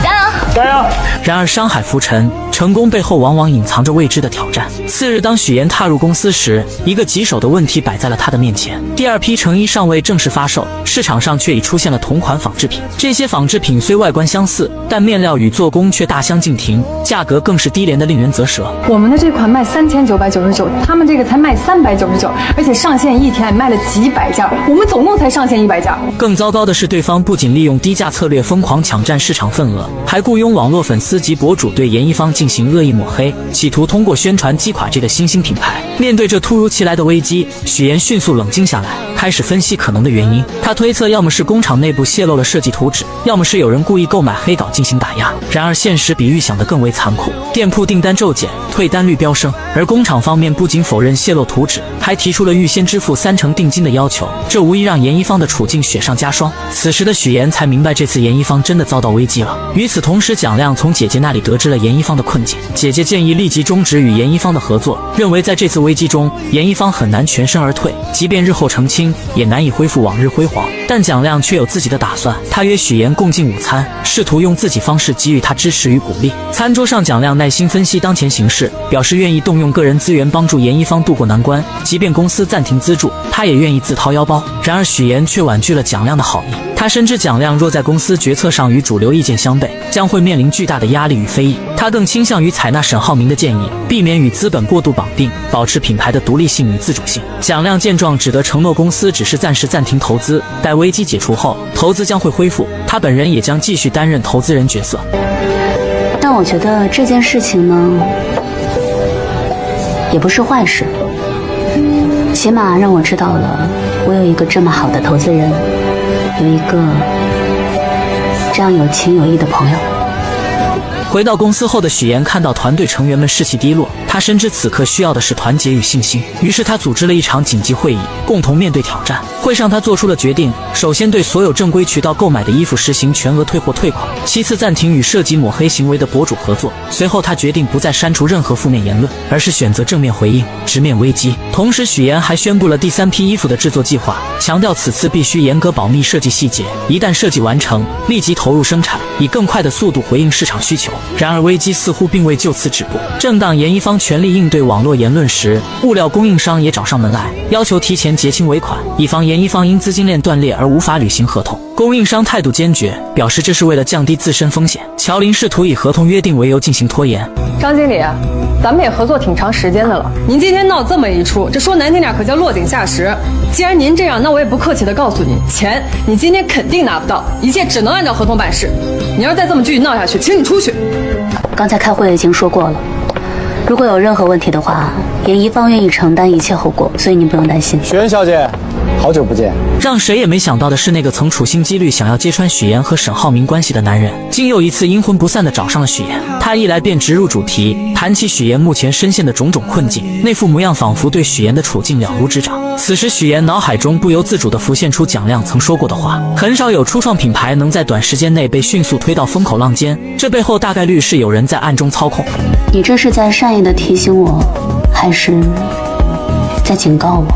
加油！加油！然然而山海浮沉，成功背后往往隐藏着未知的挑战。次日，当许岩踏入公司时，一个棘手的问题摆在了他的面前。第二批成衣尚未正式发售，市场上却已出现了同款仿制品。这些仿制品虽外观相似，但面料与做工却大相径庭，价格更是低廉的令人啧舌。我们的这款卖3999，他们这个才卖399，而且上线一天卖了几百件，我们总共才上线100件。更糟糕的是，对方不仅利用低价策略疯狂抢占市场份额，还雇佣网络粉丝及博主对严一方进行恶意抹黑，企图通过宣传击垮这个新兴品牌。面对这突如其来的危机，许岩迅速冷静下来，开始分析可能的原因。他推测，要么是工厂内部泄露了设计图纸，要么是有人故意购买黑稿进行打压。然而现实比预想的更为残酷，店铺订单骤减，退单率飙升，而工厂方面不仅否认泄露图纸，还提出了预先支付30%定金的要求，这无疑让严一方的处境雪上加霜。此时的许岩才明白，这次严一方真的遭到危机了。与此同时，蒋亮从姐姐那里得知了严一方的困境，姐姐建议立即终止与严一方的合作，认为在这次危机中，严一方很难全身而退，即便日后澄清，也难以恢复往日辉煌。但蒋亮却有自己的打算，他约许岩共进午餐，试图用自己方式给予他支持与鼓励。餐桌上，蒋亮耐心分析当前形势，表示愿意动用个人资源帮助严一方渡过难关，即便公司暂停资助，他也愿意自掏腰包。然而许岩却婉拒了蒋亮的好意，他深知蒋亮若在公司决策上与主流意见相悖，将会面临巨大的压力与非议。他更倾向于采纳沈浩明的建议，避免与资本过度绑定，保持品牌的独立性与自主性。蒋亮见状，只得承诺公司只是暂时暂停投资，待危机解除后，投资将会恢复，他本人也将继续担任投资人角色。但我觉得这件事情呢，也不是坏事，起码让我知道了我有一个这么好的投资人，有一个这样有情有义的朋友。回到公司后的许岩看到团队成员们士气低落，他深知此刻需要的是团结与信心，于是他组织了一场紧急会议，共同面对挑战。会上他做出了决定，首先对所有正规渠道购买的衣服实行全额退货退款，其次暂停与涉及抹黑行为的博主合作。随后他决定不再删除任何负面言论，而是选择正面回应，直面危机。同时许岩还宣布了第3批衣服的制作计划，强调此次必须严格保密设计细节，一旦设计完成，立即投入生产，以更快的速度回应市场需求。然而危机似乎并未就此止步，正当严一方全力应对网络言论时，物料供应商也找上门来，要求提前结清尾款，以防严一方因资金链断裂而无法履行合同。供应商态度坚决，表示这是为了降低自身风险。乔林试图以合同约定为由进行拖延。张经理，咱们也合作挺长时间的了，您今天闹这么一出，这说难听点可叫落井下石。既然您这样，那我也不客气的告诉你，钱你今天肯定拿不到，一切只能按照合同办事。你要是再这么继续闹下去，请你出去。刚才开会已经说过了，如果有任何问题的话，严一方愿意承担一切后果，所以您不用担心。许愿小姐，好久不见。让谁也没想到的是，那个曾处心积虑想要揭穿许岩和沈浩明关系的男人，竟又一次阴魂不散地找上了许岩。他一来便直入主题，谈起许岩目前深陷的种种困境，那副模样仿佛对许岩的处境了如指掌。此时许岩脑海中不由自主地浮现出蒋亮曾说过的话：很少有初创品牌能在短时间内被迅速推到风口浪尖，这背后大概率是有人在暗中操控。你这是在善意地提醒我，还是在警告我？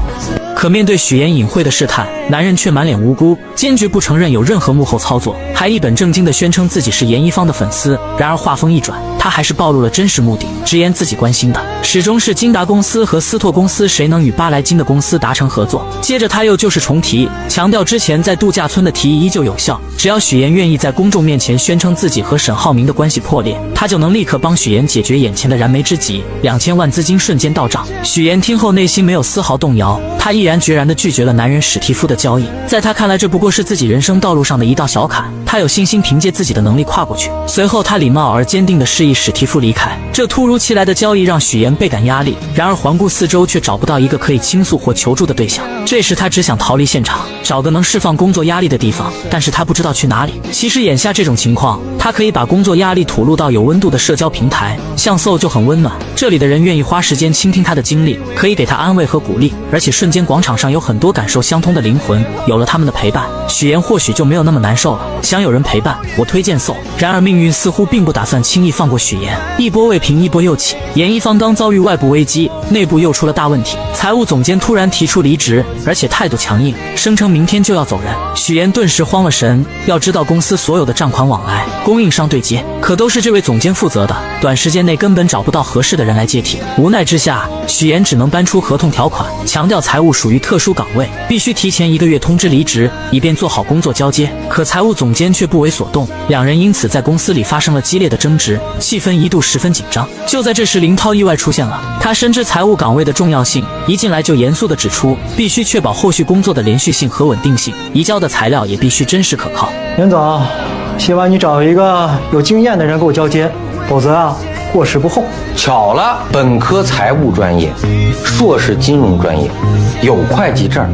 可面对许岩隐晦的试探，男人却满脸无辜，坚决不承认有任何幕后操作，还一本正经地宣称自己是严一方的粉丝。然而话锋一转，他还是暴露了真实目的，直言自己关心的始终是金达公司和思拓公司谁能与巴莱金的公司达成合作。接着他又就是重提，强调之前在度假村的提议依旧有效，只要许岩愿意在公众面前宣称自己和沈浩明的关系破裂，他就能立刻帮许岩解决眼前的燃眉之急。2000万资金瞬间到账，许岩听后内心没有丝毫动摇，他毅然决然地拒绝了男人史蒂夫的交易。在他看来，这不过是自己人生道路上的一道小坎，他有信心凭借自己的能力跨过去。随后他礼貌而坚定地示意史蒂夫离开。这突如其来的交易让许岩倍感压力，然而环顾四周却找不到一个可以倾诉或求助的对象。这时他只想逃离现场，找个能释放工作压力的地方，但是他不知道去哪里。其实眼下这种情况，他可以把工作压力吐露到有温度的社交平台，像 SO 就很温暖，这里的人愿意花时间倾听他的经历，可以给他安慰和鼓励，而且瞬间广场上有很多感受相通的灵魂，有了他们的陪伴，许岩或许就没有那么难受了。想有人陪伴，我推荐 SO。然而命运似乎并不打算轻易放过许岩，一波未平一波又起。严一方刚遭遇外部危机，内部又出了大问题，财务总监突然提出离职，而且态度强硬，声称明天就要走人。许岩顿时慌了神，要知道公司所有的账款往来、供应商对接，可都是这位总监负责的，短时间内根本找不到合适的人来接替。无奈之下，许岩只能搬出合同条款，强调财务属于特殊岗位，必须提前1个月通知离职，以便做好工作交接。可财务总监却不为所动，两人因此在公司里发生了激烈的争执，气氛一度十分紧张。就在这时，林涛意外出现了，他深知财务岗位的重要性，一进来就严肃地指出，必须确保后续工作的连续性和稳定性，移交的材料也必须真实可靠。严总，希望你找一个有经验的人给我交接，否则啊，过时不候。巧了，本科财务专业，硕士金融专业，有会计证，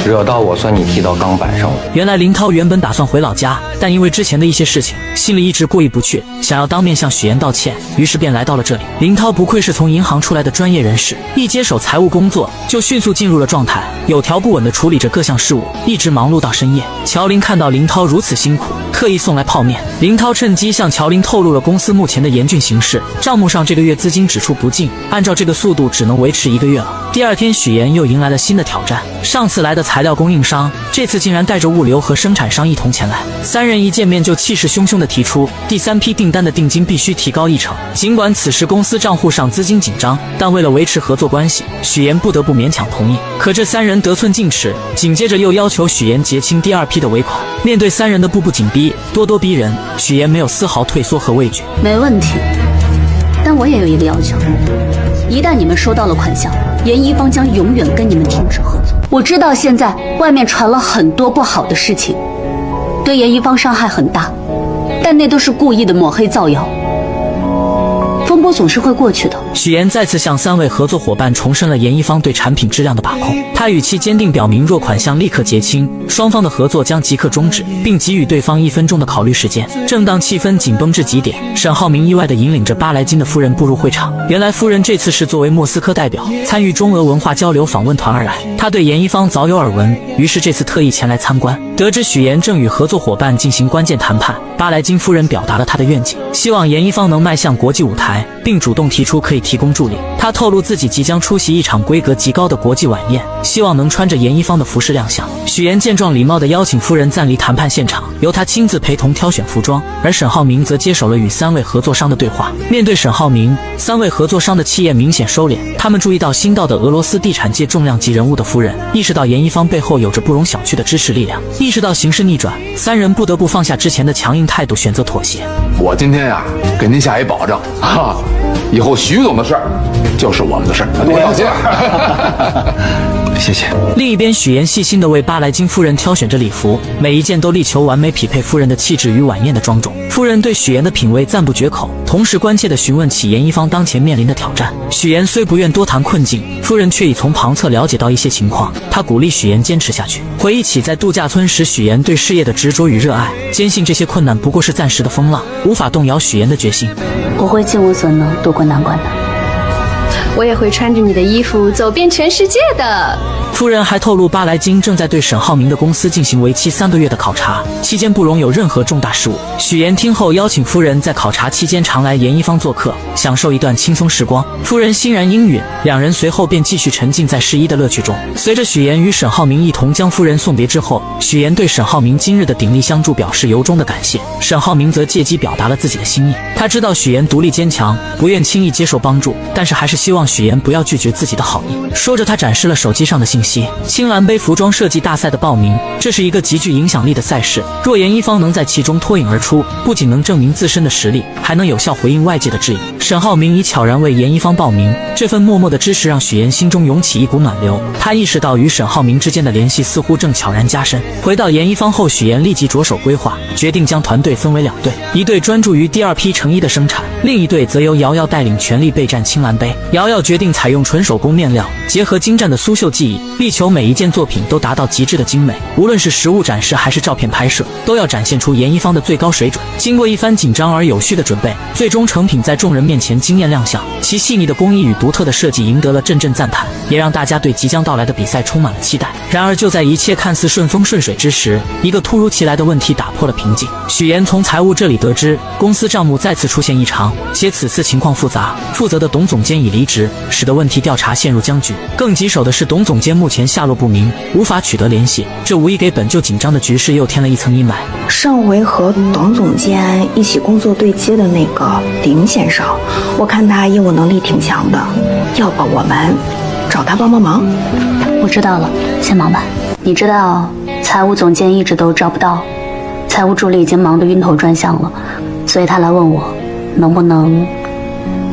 惹到我算你踢到钢板上了。原来林涛原本打算回老家，但因为之前的一些事情，心里一直过意不去，想要当面向许岩道歉，于是便来到了这里。林涛不愧是从银行出来的专业人士，一接手财务工作就迅速进入了状态，有条不紊地处理着各项事务，一直忙碌到深夜。乔林看到林涛如此辛苦，特意送来泡面。林涛趁机向乔林透露了公司目前的严峻形势，账目上这个月资金只出不进，按照这个速度只能维持1个月了。第二天，许岩又迎来了新的挑战，上次来的材料供应商，这次竟然带着物流和生产商一同前来。三人一见面就气势汹汹地提出，第3批订单的定金必须提高1成。尽管此时公司账户上资金紧张，但为了维持合作关系，许岩不得不勉强同意。可这三人得寸进尺，紧接着又要求许岩结清第2批的尾款。面对三人的步步紧逼、咄咄逼人，许岩没有丝毫退缩和畏惧。没问题，但我也有一个要求，一旦你们收到了款项，严一方将永远跟你们停止合作。我知道现在外面传了很多不好的事情，对严一方伤害很大，但那都是故意的抹黑造谣，风波总是会过去的。许岩再次向3位合作伙伴重申了严一方对产品质量的把控，他语气坚定表明，若款项立刻结清，双方的合作将即刻终止，并给予对方1分钟的考虑时间。正当气氛紧绷至极点，沈浩明意外地引领着巴莱金的夫人步入会场。原来夫人这次是作为莫斯科代表参与中俄文化交流访问团而来，他对严一方早有耳闻，于是这次特意前来参观。得知许岩正与合作伙伴进行关键谈判，巴莱金夫人表达了她的愿景，希望严一方能迈向国际舞台，并主动提出可以提供助力。他透露自己即将出席一场规格极高的国际晚宴，希望能穿着严一方的服饰亮相。许岩见状礼貌地邀请夫人暂离谈判现场，由他亲自陪同挑选服装，而沈浩明则接手了与3位合作商的对话。面对沈浩明，3位合作商的气焰明显收敛，他们注意到新到的俄罗斯地产界重量级人物的夫人，意识到严一方背后有着不容小觑的支持力量。意识到形势逆转，3人不得不放下之前的强硬态度，选择妥协。我今天呀，给您下一保证啊，以后徐总的事儿就是我们的事儿，您放心。谢谢。另一边，许岩细心地为巴莱金夫人挑选着礼服，每一件都力求完美匹配夫人的气质与晚宴的庄重。夫人对许岩的品味赞不绝口，同时关切地询问起严一方当前面临的挑战。许岩虽不愿多谈困境，夫人却已从旁侧了解到一些情况，她鼓励许岩坚持下去。回忆起在度假村时许岩对事业的执着与热爱，坚信这些困难不过是暂时的风浪，无法动摇许岩的决心。我会尽我所能渡过难关的。我也会穿着你的衣服走遍全世界的。夫人还透露，巴莱金正在对沈浩明的公司进行为期3个月的考察，期间不容有任何重大事务。许岩听后邀请夫人在考察期间常来严一方做客，享受一段轻松时光。夫人欣然应允，两人随后便继续沉浸在试衣的乐趣中。随着许岩与沈浩明一同将夫人送别之后，许岩对沈浩明今日的鼎力相助表示由衷的感谢，沈浩明则借机表达了自己的心意。他知道许岩独立坚强，不愿轻易接受帮助，但是还是希望许岩不要拒绝自己的好意。说着，他展示了手机上的信息，青蓝杯服装设计大赛的报名，这是一个极具影响力的赛事，若严一方能在其中脱颖而出，不仅能证明自身的实力，还能有效回应外界的质疑。沈浩明已悄然为严一方报名，这份默默的支持让许岩心中涌起一股暖流，他意识到与沈浩明之间的联系似乎正悄然加深。回到严一方后，许岩立即着手规划，决定将团队分为2队，一队专注于第2批成衣的生产，另一队则由瑶瑶带领全力备战青蓝杯。瑶瑶决定采用纯手工面料，结合精湛的苏绣技艺，力求每一件作品都达到极致的精美，无论是实物展示还是照片拍摄，都要展现出严一方的最高水准。经过一番紧张而有序的准备，最终成品在众人面前惊艳亮相，其细腻的工艺与独独特的设计赢得了阵阵赞叹，也让大家对即将到来的比赛充满了期待。然而就在一切看似顺风顺水之时，一个突如其来的问题打破了平静。许岩从财务这里得知，公司账目再次出现异常，且此次情况复杂，负责的董总监已离职，使得问题调查陷入僵局。更棘手的是，董总监目前下落不明，无法取得联系，这无疑给本就紧张的局势又添了一层阴霾。上回和董总监一起工作对接的那个林先生，我看他业务能力挺强的，要不我们找他帮帮忙？我知道了，先忙吧。你知道财务总监一直都招不到，财务助理已经忙得晕头转向了，所以他来问我能不能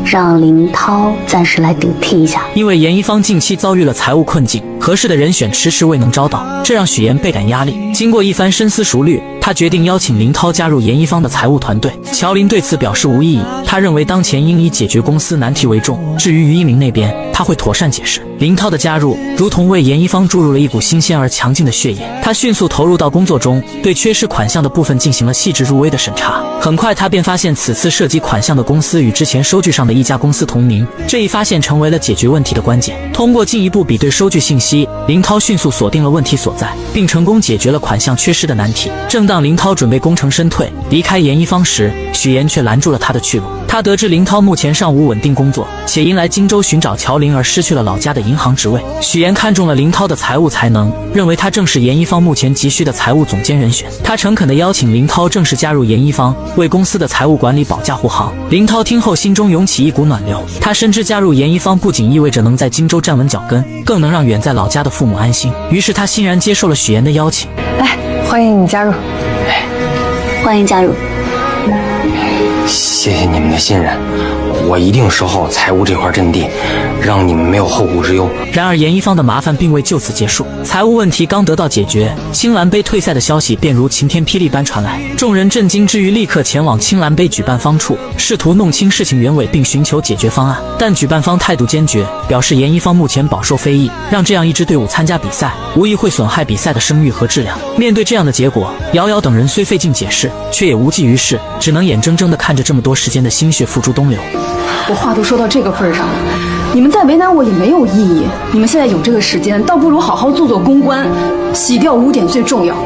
让林涛暂时来顶替一下。因为严一方近期遭遇了财务困境，合适的人选迟迟未能招到，这让许岩倍感压力。经过一番深思熟虑，他决定邀请林涛加入严一方的财务团队。乔林对此表示无异议，他认为当前应以解决公司难题为重，至于于一鸣那边，他会妥善解释。林涛的加入如同为严一方注入了一股新鲜而强劲的血液，他迅速投入到工作中，对缺失款项的部分进行了细致入微的审查。很快他便发现此次涉及款项的公司与之前收据上的一家公司同名，这一发现成为了解决问题的关键。通过进一步比对收据信息，林涛迅速锁定了问题所在，并成功解决了款项缺失的难题。正当林涛准备功成身退离开严一方时，许岩却拦住了他的去路。他得知林涛目前尚无稳定工作，且因来荆州寻找乔林而失去了老家的银行职位。许岩看中了林涛的财务才能，认为他正是严一方目前急需的财务总监人选。他诚恳地邀请林涛正式加入严一方，为公司的财务管理保驾护航。林涛听后心中涌起一股暖流，他深知加入严一方不仅意味着能在荆州站稳脚跟，更能让远在老家的父母安心。于是他欣然接受了许岩的邀请。来，欢迎你加入。欢迎加入。谢谢你们的信任，我一定守好财务这块阵地，让你们没有后顾之忧。然而严一方的麻烦并未就此结束，财务问题刚得到解决，青蓝杯退赛的消息便如晴天霹雳般传来。众人震惊之余，立刻前往青蓝杯举办方处，试图弄清事情原委并寻求解决方案。但举办方态度坚决，表示严一方目前饱受非议，让这样一支队伍参加比赛，无疑会损害比赛的声誉和质量。面对这样的结果，瑶瑶等人虽费劲解释，却也无济于事，只能眼睁睁地看着这么多时间的心血付诸东流。我话都说到这个份上了，你们再为难我也没有意义。你们现在有这个时间，倒不如好好做做公关，洗掉污点最重要。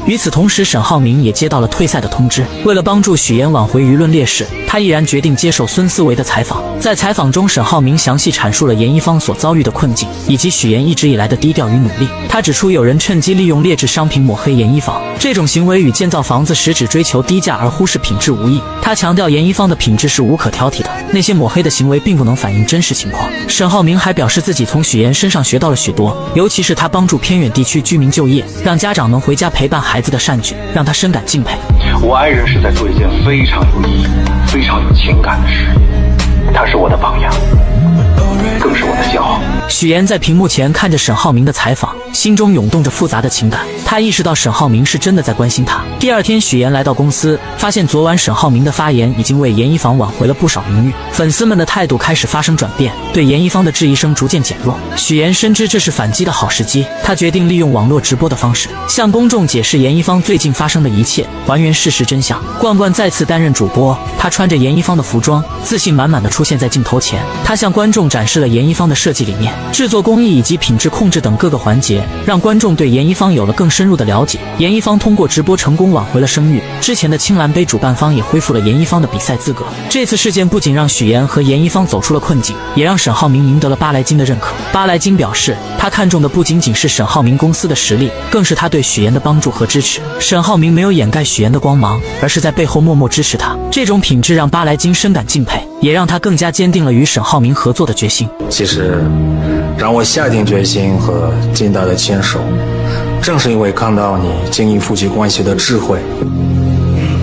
与此同时，沈浩明也接到了退赛的通知。为了帮助许岩挽回舆论劣势，他毅然决定接受孙思维的采访。在采访中，沈浩明详细阐述了严一方所遭遇的困境，以及许岩一直以来的低调与努力。他指出，有人趁机利用劣质商品抹黑严一方，这种行为与建造房子时只追求低价而忽视品质无异。他强调，严一方的品质是无可挑剔的，那些抹黑的行为并不能反映真实情况。沈浩明还表示，自己从许岩身上学到了许多，尤其是他帮助偏远地区居民就业，让家长能回家陪伴孩子的善举，让他深感敬佩。我爱人是在做一件非常有意义、非常有情感的事，他是我的榜样，更是我的骄傲。许岩在屏幕前看着沈浩明的采访，心中涌动着复杂的情感。他意识到沈浩明是真的在关心他。第二天，许岩来到公司，发现昨晚沈浩明的发言已经为严一方挽回了不少名誉，粉丝们的态度开始发生转变，对严一方的质疑声逐渐减弱。许岩深知这是反击的好时机，他决定利用网络直播的方式，向公众解释严一方最近发生的一切，还原事实真相。冠冠再次担任主播，他穿着严一方的服装，自信满满的出现在镜头前。他向观众展示了严一方的设计理念、制作工艺以及品质控制等各个环节，让观众对严一方有了更深入的了解。严一方通过直播成功挽回了声誉，之前的青蓝杯主办方也恢复了严一方的比赛资格。这次事件不仅让许岩和严一方走出了困境，也让沈浩明赢得了巴莱金的认可。巴莱金表示，他看中的不仅仅是沈浩明公司的实力，更是他对许岩的帮助和支持。沈浩明没有掩盖许岩的光芒，而是在背后默默支持他，这种品质让巴莱金深感敬佩，也让他更加坚定了与沈浩明合作的决心。其实让我下定决心和金大的牵手，正是因为看到你经营夫妻关系的智慧，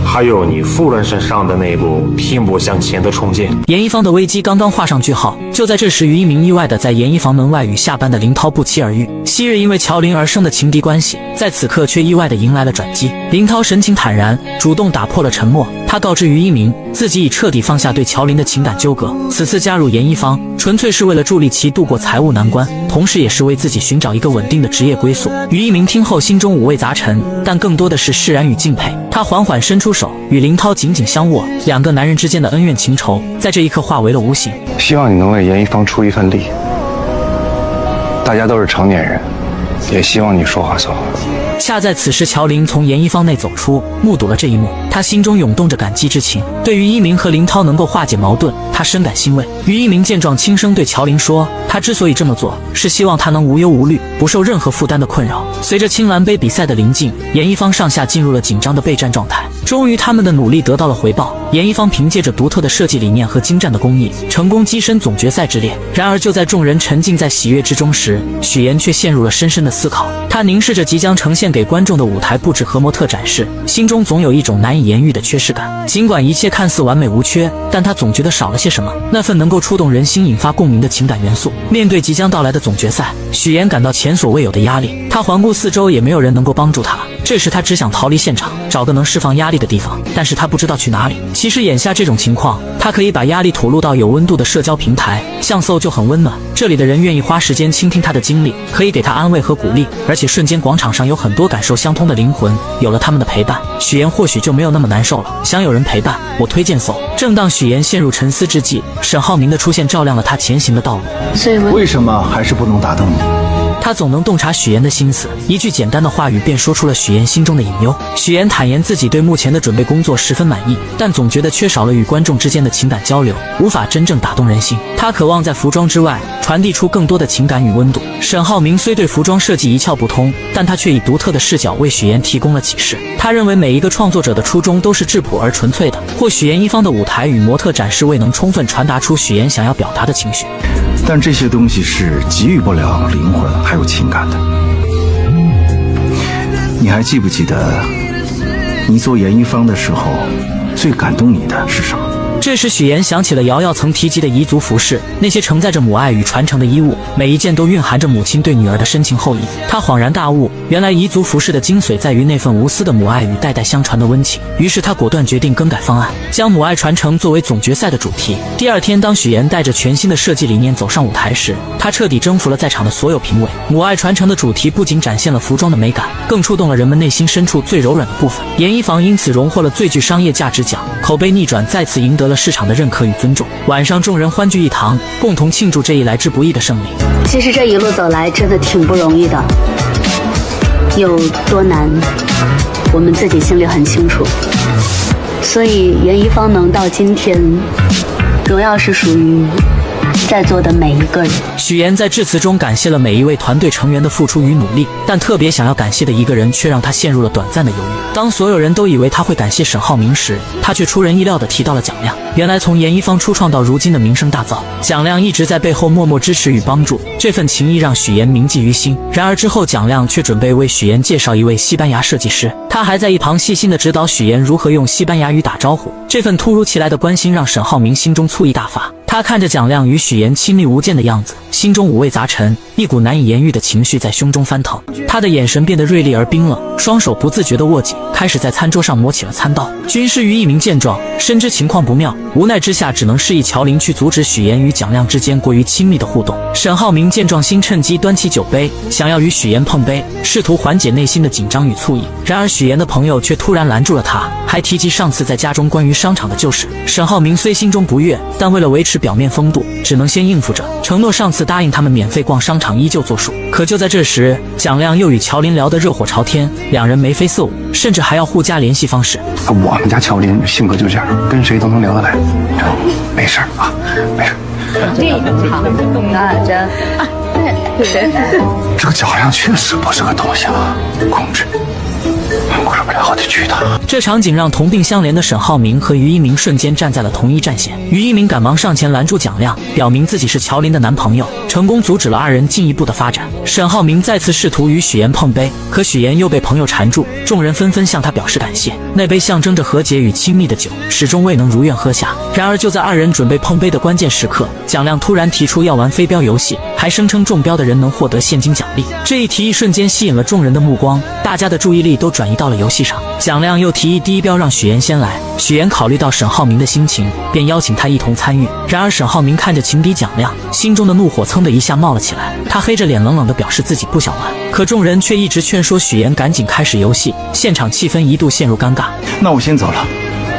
还有你夫人身上的那股拼搏向前的冲劲。严一方的危机刚刚画上句号，就在这时，于一鸣意外的在严一房门外与下班的林涛不期而遇。昔日因为乔林而生的情敌关系，在此刻却意外的迎来了转机。林涛神情坦然，主动打破了沉默。他告知于一鸣，自己已彻底放下对乔林的情感纠葛，此次加入严一方，纯粹是为了助力其度过财务难关，同时也是为自己寻找一个稳定的职业归宿。于一鸣听后心中五味杂陈，但更多的是释然与敬佩。他他缓缓伸出手，与林涛紧紧相握，两个男人之间的恩怨情仇，在这一刻化为了无形。希望你能为严一方出一份力。大家都是成年人，也希望你说话算话。恰在此时，乔林从严一方内走出，目睹了这一幕，他心中涌动着感激之情。对于一鸣和林涛能够化解矛盾，他深感欣慰。于一鸣见状，轻声对乔林说：“他之所以这么做，是希望他能无忧无虑，不受任何负担的困扰。”随着青蓝杯比赛的临近，严一方上下进入了紧张的备战状态。终于，他们的努力得到了回报。严一方凭借着独特的设计理念和精湛的工艺，成功跻身总决赛之列。然而，就在众人沉浸在喜悦之中时，许妍却陷入了深深的思考。她凝视着即将呈现给观众的舞台布置和模特展示，心中总有一种难以言喻的缺失感。尽管一切看似完美无缺，但她总觉得少了些什么，那份能够触动人心、引发共鸣的情感元素。面对即将到来的总决赛，许妍感到前所未有的压力。她环顾四周，也没有人能够帮助她。这时，她只想逃离现场，找个能释放压力的地方，但是她不知道去哪里。其实眼下这种情况，她可以把压力吐露到有温度的社交平台，像搜就很温暖，这里的人愿意花时间倾听她的经历，可以给她安慰和鼓励，而且瞬间广场上有很多感受相通的灵魂，有了他们的陪伴，许妍或许就没有那么难受了。想有人陪伴，我推荐搜。正当许妍陷入沉思之际，沈浩明的出现照亮了她前行的道路。所以为什么还是不能打动你？他总能洞察许妍的心思，一句简单的话语便说出了许妍心中的隐忧。许妍坦言自己对目前的准备工作十分满意，但总觉得缺少了与观众之间的情感交流，无法真正打动人心。他渴望在服装之外传递出更多的情感与温度。沈浩明虽对服装设计一窍不通，但他却以独特的视角为许妍提供了启示。他认为每一个创作者的初衷都是质朴而纯粹的，或许严一方的舞台与模特展示未能充分传达出许妍想要表达的情绪。但这些东西是给予不了灵魂还有情感的。你还记不记得你做严一方的时候，最感动你的是什么？这时许妍想起了瑶瑶曾提及的彝族服饰，那些承载着母爱与传承的衣物，每一件都蕴含着母亲对女儿的深情厚谊。她恍然大悟，原来彝族服饰的精髓在于那份无私的母爱与代代相传的温情。于是她果断决定更改方案，将母爱传承作为总决赛的主题。第二天，当许妍带着全新的设计理念走上舞台时，她彻底征服了在场的所有评委。母爱传承的主题不仅展现了服装的美感，更触动了人们内心深处最柔软的部分。严一房因此荣获了最具商业价值奖，口碑逆转，再次赢得了市场的认可与尊重。晚上，众人欢聚一堂，共同庆祝这一来之不易的胜利。其实这一路走来，真的挺不容易的，有多难，我们自己心里很清楚。所以严一方能到今天，荣耀是属于在座的每一个人。许妍在致辞中感谢了每一位团队成员的付出与努力，但特别想要感谢的一个人却让他陷入了短暂的犹豫。当所有人都以为他会感谢沈浩明时，他却出人意料地提到了蒋亮。原来从严一方初创到如今的名声大噪，蒋亮一直在背后默默支持与帮助，这份情谊让许妍铭记于心。然而之后蒋亮却准备为许妍介绍一位西班牙设计师，他还在一旁细心地指导许妍如何用西班牙语打招呼。这份突如其来的关心让沈浩明心中醋意大发，他看着蒋亮与许妍亲密无间的样子，心中五味杂陈，一股难以言喻的情绪在胸中翻腾。他的眼神变得锐利而冰冷，双手不自觉地握紧，开始在餐桌上磨起了餐刀。军师于一鸣见状，深知情况不妙，无奈之下只能示意乔林去阻止许妍与蒋亮之间过于亲密的互动。沈浩明见状，心趁机端起酒杯，想要与许妍碰杯，试图缓解内心的紧张与醋意。然而许妍的朋友却突然拦住了他，还提及上次在家中关于商场的旧事。沈浩明虽心中不悦，但为了维持表面风度，只能先应付着，承诺上次答应他们免费逛商场依旧作数。可就在这时，蒋亮又与乔林聊得热火朝天，两人眉飞色舞，甚至还要互加联系方式。我们家乔林性格就这样，跟谁都能聊得来，没事啊，没事。好，那真这个蒋亮确实不是个东西啊，控制不了的巨大。这场景让同病相怜的沈浩明和于一鸣瞬间站在了同一战线。于一鸣赶忙上前拦住蒋亮，表明自己是乔林的男朋友，成功阻止了二人进一步的发展。沈浩明再次试图与许妍碰杯，可许妍又被朋友缠住，众人纷纷向他表示感谢。那杯象征着和解与亲密的酒始终未能如愿喝下。然而就在二人准备碰杯的关键时刻，蒋亮突然提出要玩飞镖游戏，还声称中标的人能获得现金奖励。这一提议瞬间吸引了众人的目光，大家的注意力都转移到到了游戏上。蒋亮又提议第一标让许岩先来，许岩考虑到沈浩明的心情，便邀请他一同参与。然而沈浩明看着情敌蒋亮，心中的怒火噌的一下冒了起来，他黑着脸冷冷地表示自己不想玩，可众人却一直劝说许岩赶紧开始游戏，现场气氛一度陷入尴尬。那我先走了。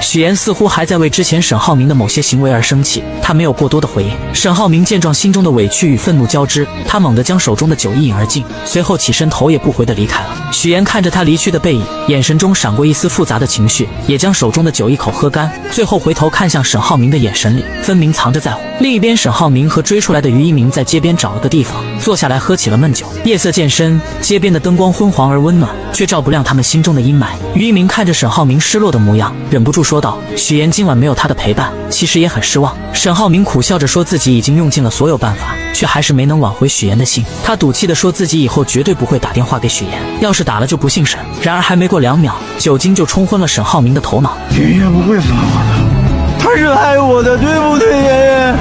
许岩似乎还在为之前沈浩明的某些行为而生气，他没有过多的回应。沈浩明见状，心中的委屈与愤怒交织，他猛地将手中的酒一饮而尽，随后起身头也不回地离开了。许岩看着他离去的背影，眼神中闪过一丝复杂的情绪，也将手中的酒一口喝干，最后回头看向沈浩明的眼神里分明藏着在乎。另一边，沈浩明和追出来的于一鸣在街边找了个地方坐下来喝起了闷酒。夜色渐深，街边的灯光昏黄而温暖，却照不亮他们心中的阴霾。于一鸣看着沈浩明失落的模样，忍不住说道：“许岩今晚没有他的陪伴，其实也很失望。”沈浩明苦笑着说自己已经用尽了所有办法，却还是没能挽回许岩的心。他赌气地说自己以后绝对不会打电话给许岩，要是打了就不姓沈。然而还没过2秒，酒精就冲昏了沈浩明的头脑。圆圆不会杀我的，他是爱我的，对不对，圆圆？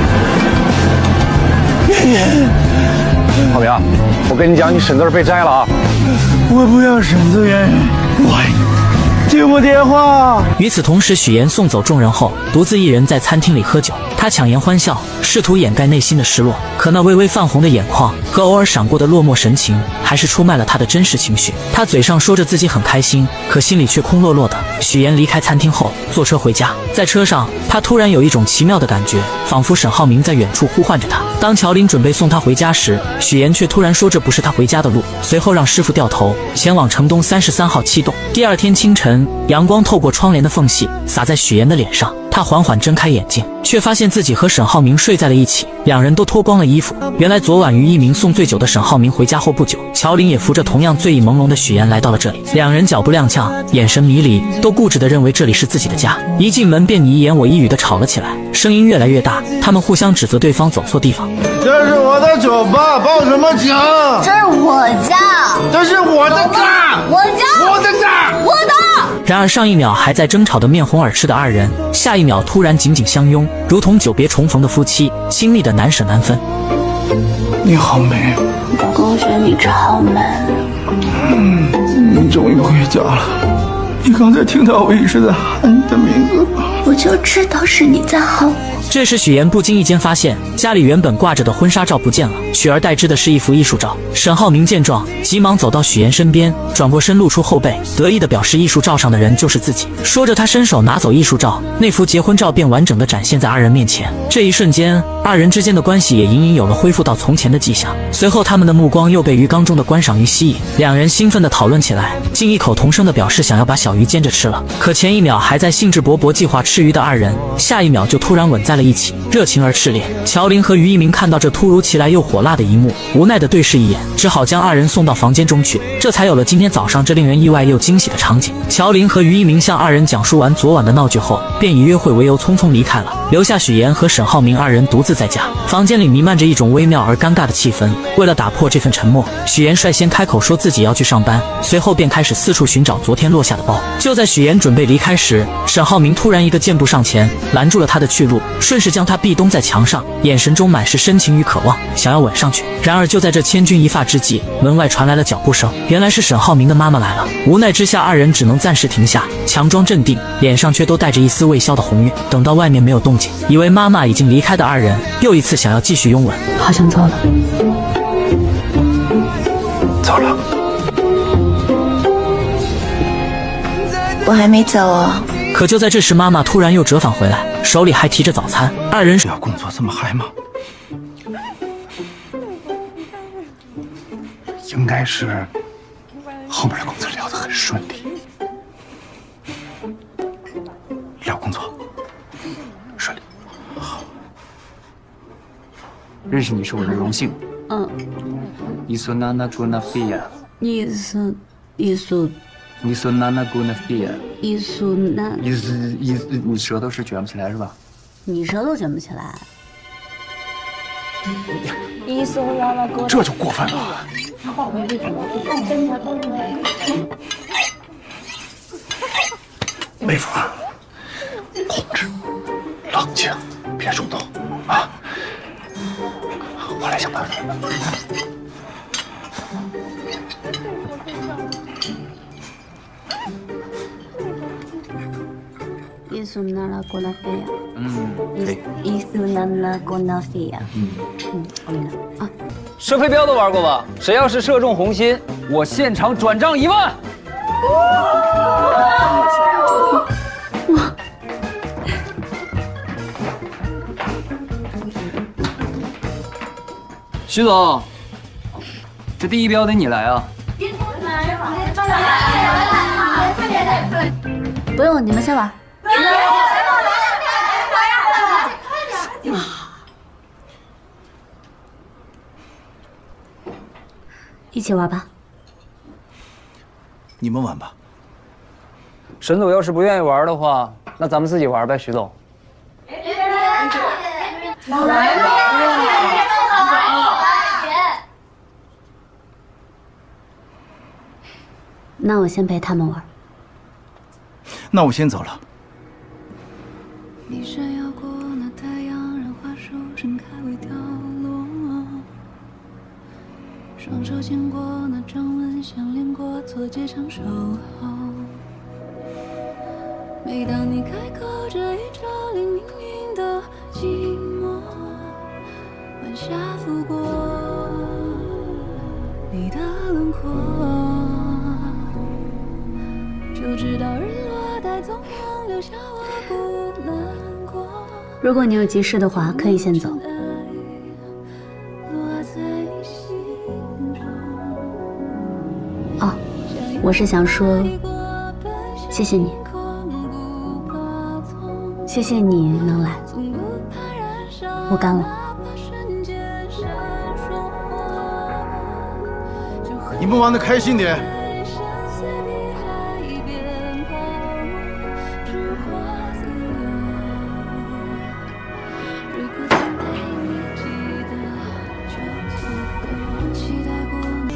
圆圆，浩明，我跟你讲，你沈字被摘了啊！我不要沈字，圆圆，我。接我电话。与此同时，许岩送走众人后，独自一人在餐厅里喝酒。他强颜欢笑，试图掩盖内心的失落，可那微微泛红的眼眶和偶尔闪过的落寞神情，还是出卖了他的真实情绪。他嘴上说着自己很开心，可心里却空落落的。许岩离开餐厅后，坐车回家，在车上，他突然有一种奇妙的感觉，仿佛沈浩明在远处呼唤着他。当乔林准备送他回家时，许岩却突然说这不是他回家的路，随后让师傅掉头前往城东33号7栋。第二天清晨，阳光透过窗帘的缝隙洒在许岩的脸上，他缓缓睁开眼睛，却发现自己和沈浩明睡在了一起，两人都脱光了衣服。原来昨晚于一鸣送醉酒的沈浩明回家后不久，乔林也扶着同样醉意朦胧的许岩来到了这里。两人脚步踉跄，眼神迷离，都固执地认为这里是自己的家。一进门便你一言我一语地吵了起来，声音越来越大，他们互相指责对方走错地方。这是我的酒吧，报什么警？这是我家，这是我的家，我家，我的家，我的。然而上一秒还在争吵得面红耳赤的二人，下一秒突然紧紧相拥，如同久别重逢的夫妻，亲密的难舍难分。你好美，公爵你超美。你终于回家了。你刚才听到我一直在喊你的名字吗？我就知道是你在喊我。这时许岩不经意间发现家里原本挂着的婚纱照不见了，取而代之的是一幅艺术照。沈浩明见状急忙走到许岩身边，转过身露出后背，得意地表示艺术照上的人就是自己。说着他伸手拿走艺术照，那幅结婚照便完整地展现在二人面前。这一瞬间，二人之间的关系也隐隐有了恢复到从前的迹象。随后他们的目光又被鱼缸中的观赏鱼吸引，两人兴奋地讨论起来，竟异口同声地表示想要把小鱼煎着吃了。可前一秒还在兴致勃勃计划吃鱼的二人，下一秒就突然吻在了一起，热情而炽烈。乔林和于一鸣看到这突如其来又火辣的一幕，无奈地对视一眼，只好将二人送到房间中去，这才有了今天早上这令人意外又惊喜的场景。乔林和于一鸣向二人讲述完昨晚的闹剧后，便以约会为由匆匆离开了，留下许岩和沈浩明二人独自在家。房间里弥漫着一种微妙而尴尬的气氛，为了打破这份沉默，许岩率先开口说自己要去上班，随后便开始四处寻找昨天落下的包。就在许岩准备离开时，沈浩明突然一个箭步上前，拦住了他的去路，顺势将他壁咚在墙上，眼神中满是深情与渴望，想要吻上去。然而就在这千钧一发之际，门外传来了脚步声，原来是沈浩明的妈妈来了。无奈之下，二人只能暂时停下，强装镇定，脸上却都带着一丝未消的红晕。等到外面没有动静，以为妈妈已经离开的二人，又一次想要继续拥吻。好想走了。走了。我还没走哦。可就在这时，妈妈突然又折返回来，手里还提着早餐。二人要工作这么嗨吗？应该是后面的工作聊得很顺利，聊工作顺利。认识你是我的荣幸。你说娜娜古纳菲亚。你说娜娜古纳菲亚。你你舌头是卷不起来是吧？你舌头卷不起来。这就过分了。妹夫，控制，冷静，别冲动啊！我来想办法。伊苏那拉过那菲亚。伊苏那拉过那菲亚。我明白啊。射飞镖都玩过吧？谁要是射中红心，我现场转账1万。徐总，这第一镖得你来啊！不用，你们先玩。一起玩吧。你们玩吧。沈总要是不愿意玩的话，那咱们自己玩呗，徐总。那我先陪他们玩。那我先走了。你闪耀过那太阳，让花树盛开未凋落。双手牵过那掌纹，相恋过，错结长守候。每当你开口，这一朝令命运的寂寞，晚霞拂过你的轮廓，就知道日落带走梦，留下我不难过。如果你有急事的话，可以先走。哦，我是想说，谢谢你，谢谢你能来，我干了。你们玩得开心点。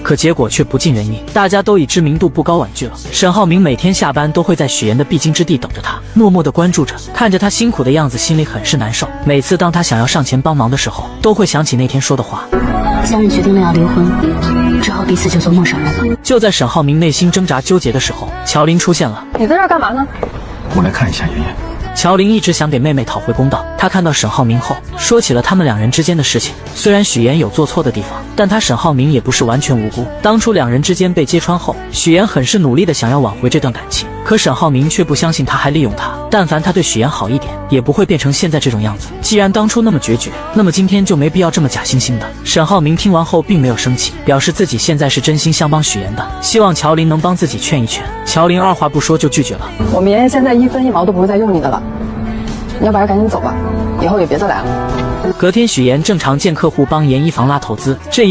可结果却不尽人意，大家都以知名度不高婉拒了。沈浩明每天下班都会在许岩的必经之地等着他，默默地关注着，看着他辛苦的样子，心里很是难受。每次当他想要上前帮忙的时候，都会想起那天说的话。既然决定了要离婚，之后彼此就做陌生人了。就在沈浩明内心挣扎纠结的时候，乔林出现了。你在这儿干嘛呢？我来看一下妍妍。乔林一直想给妹妹讨回公道，他看到沈浩明后，说起了他们两人之间的事情。虽然许岩有做错的地方，但他沈浩明也不是完全无辜。当初两人之间被揭穿后，许岩很是努力的想要挽回这段感情，可沈浩明却不相信他还利用他。但凡他对许岩好一点，也不会变成现在这种样子。既然当初那么决绝，那么今天就没必要这么假惺惺的。沈浩明听完后并没有生气，表示自己现在是真心想帮许岩的，希望乔林能帮自己劝一劝。乔林二话不说就拒绝了。我们妍妍现在1分1毛都不会再用你的了，你要不然赶紧走吧，以后也别再来了。隔天，许岩正常见客户帮严一房拉投资，这一幕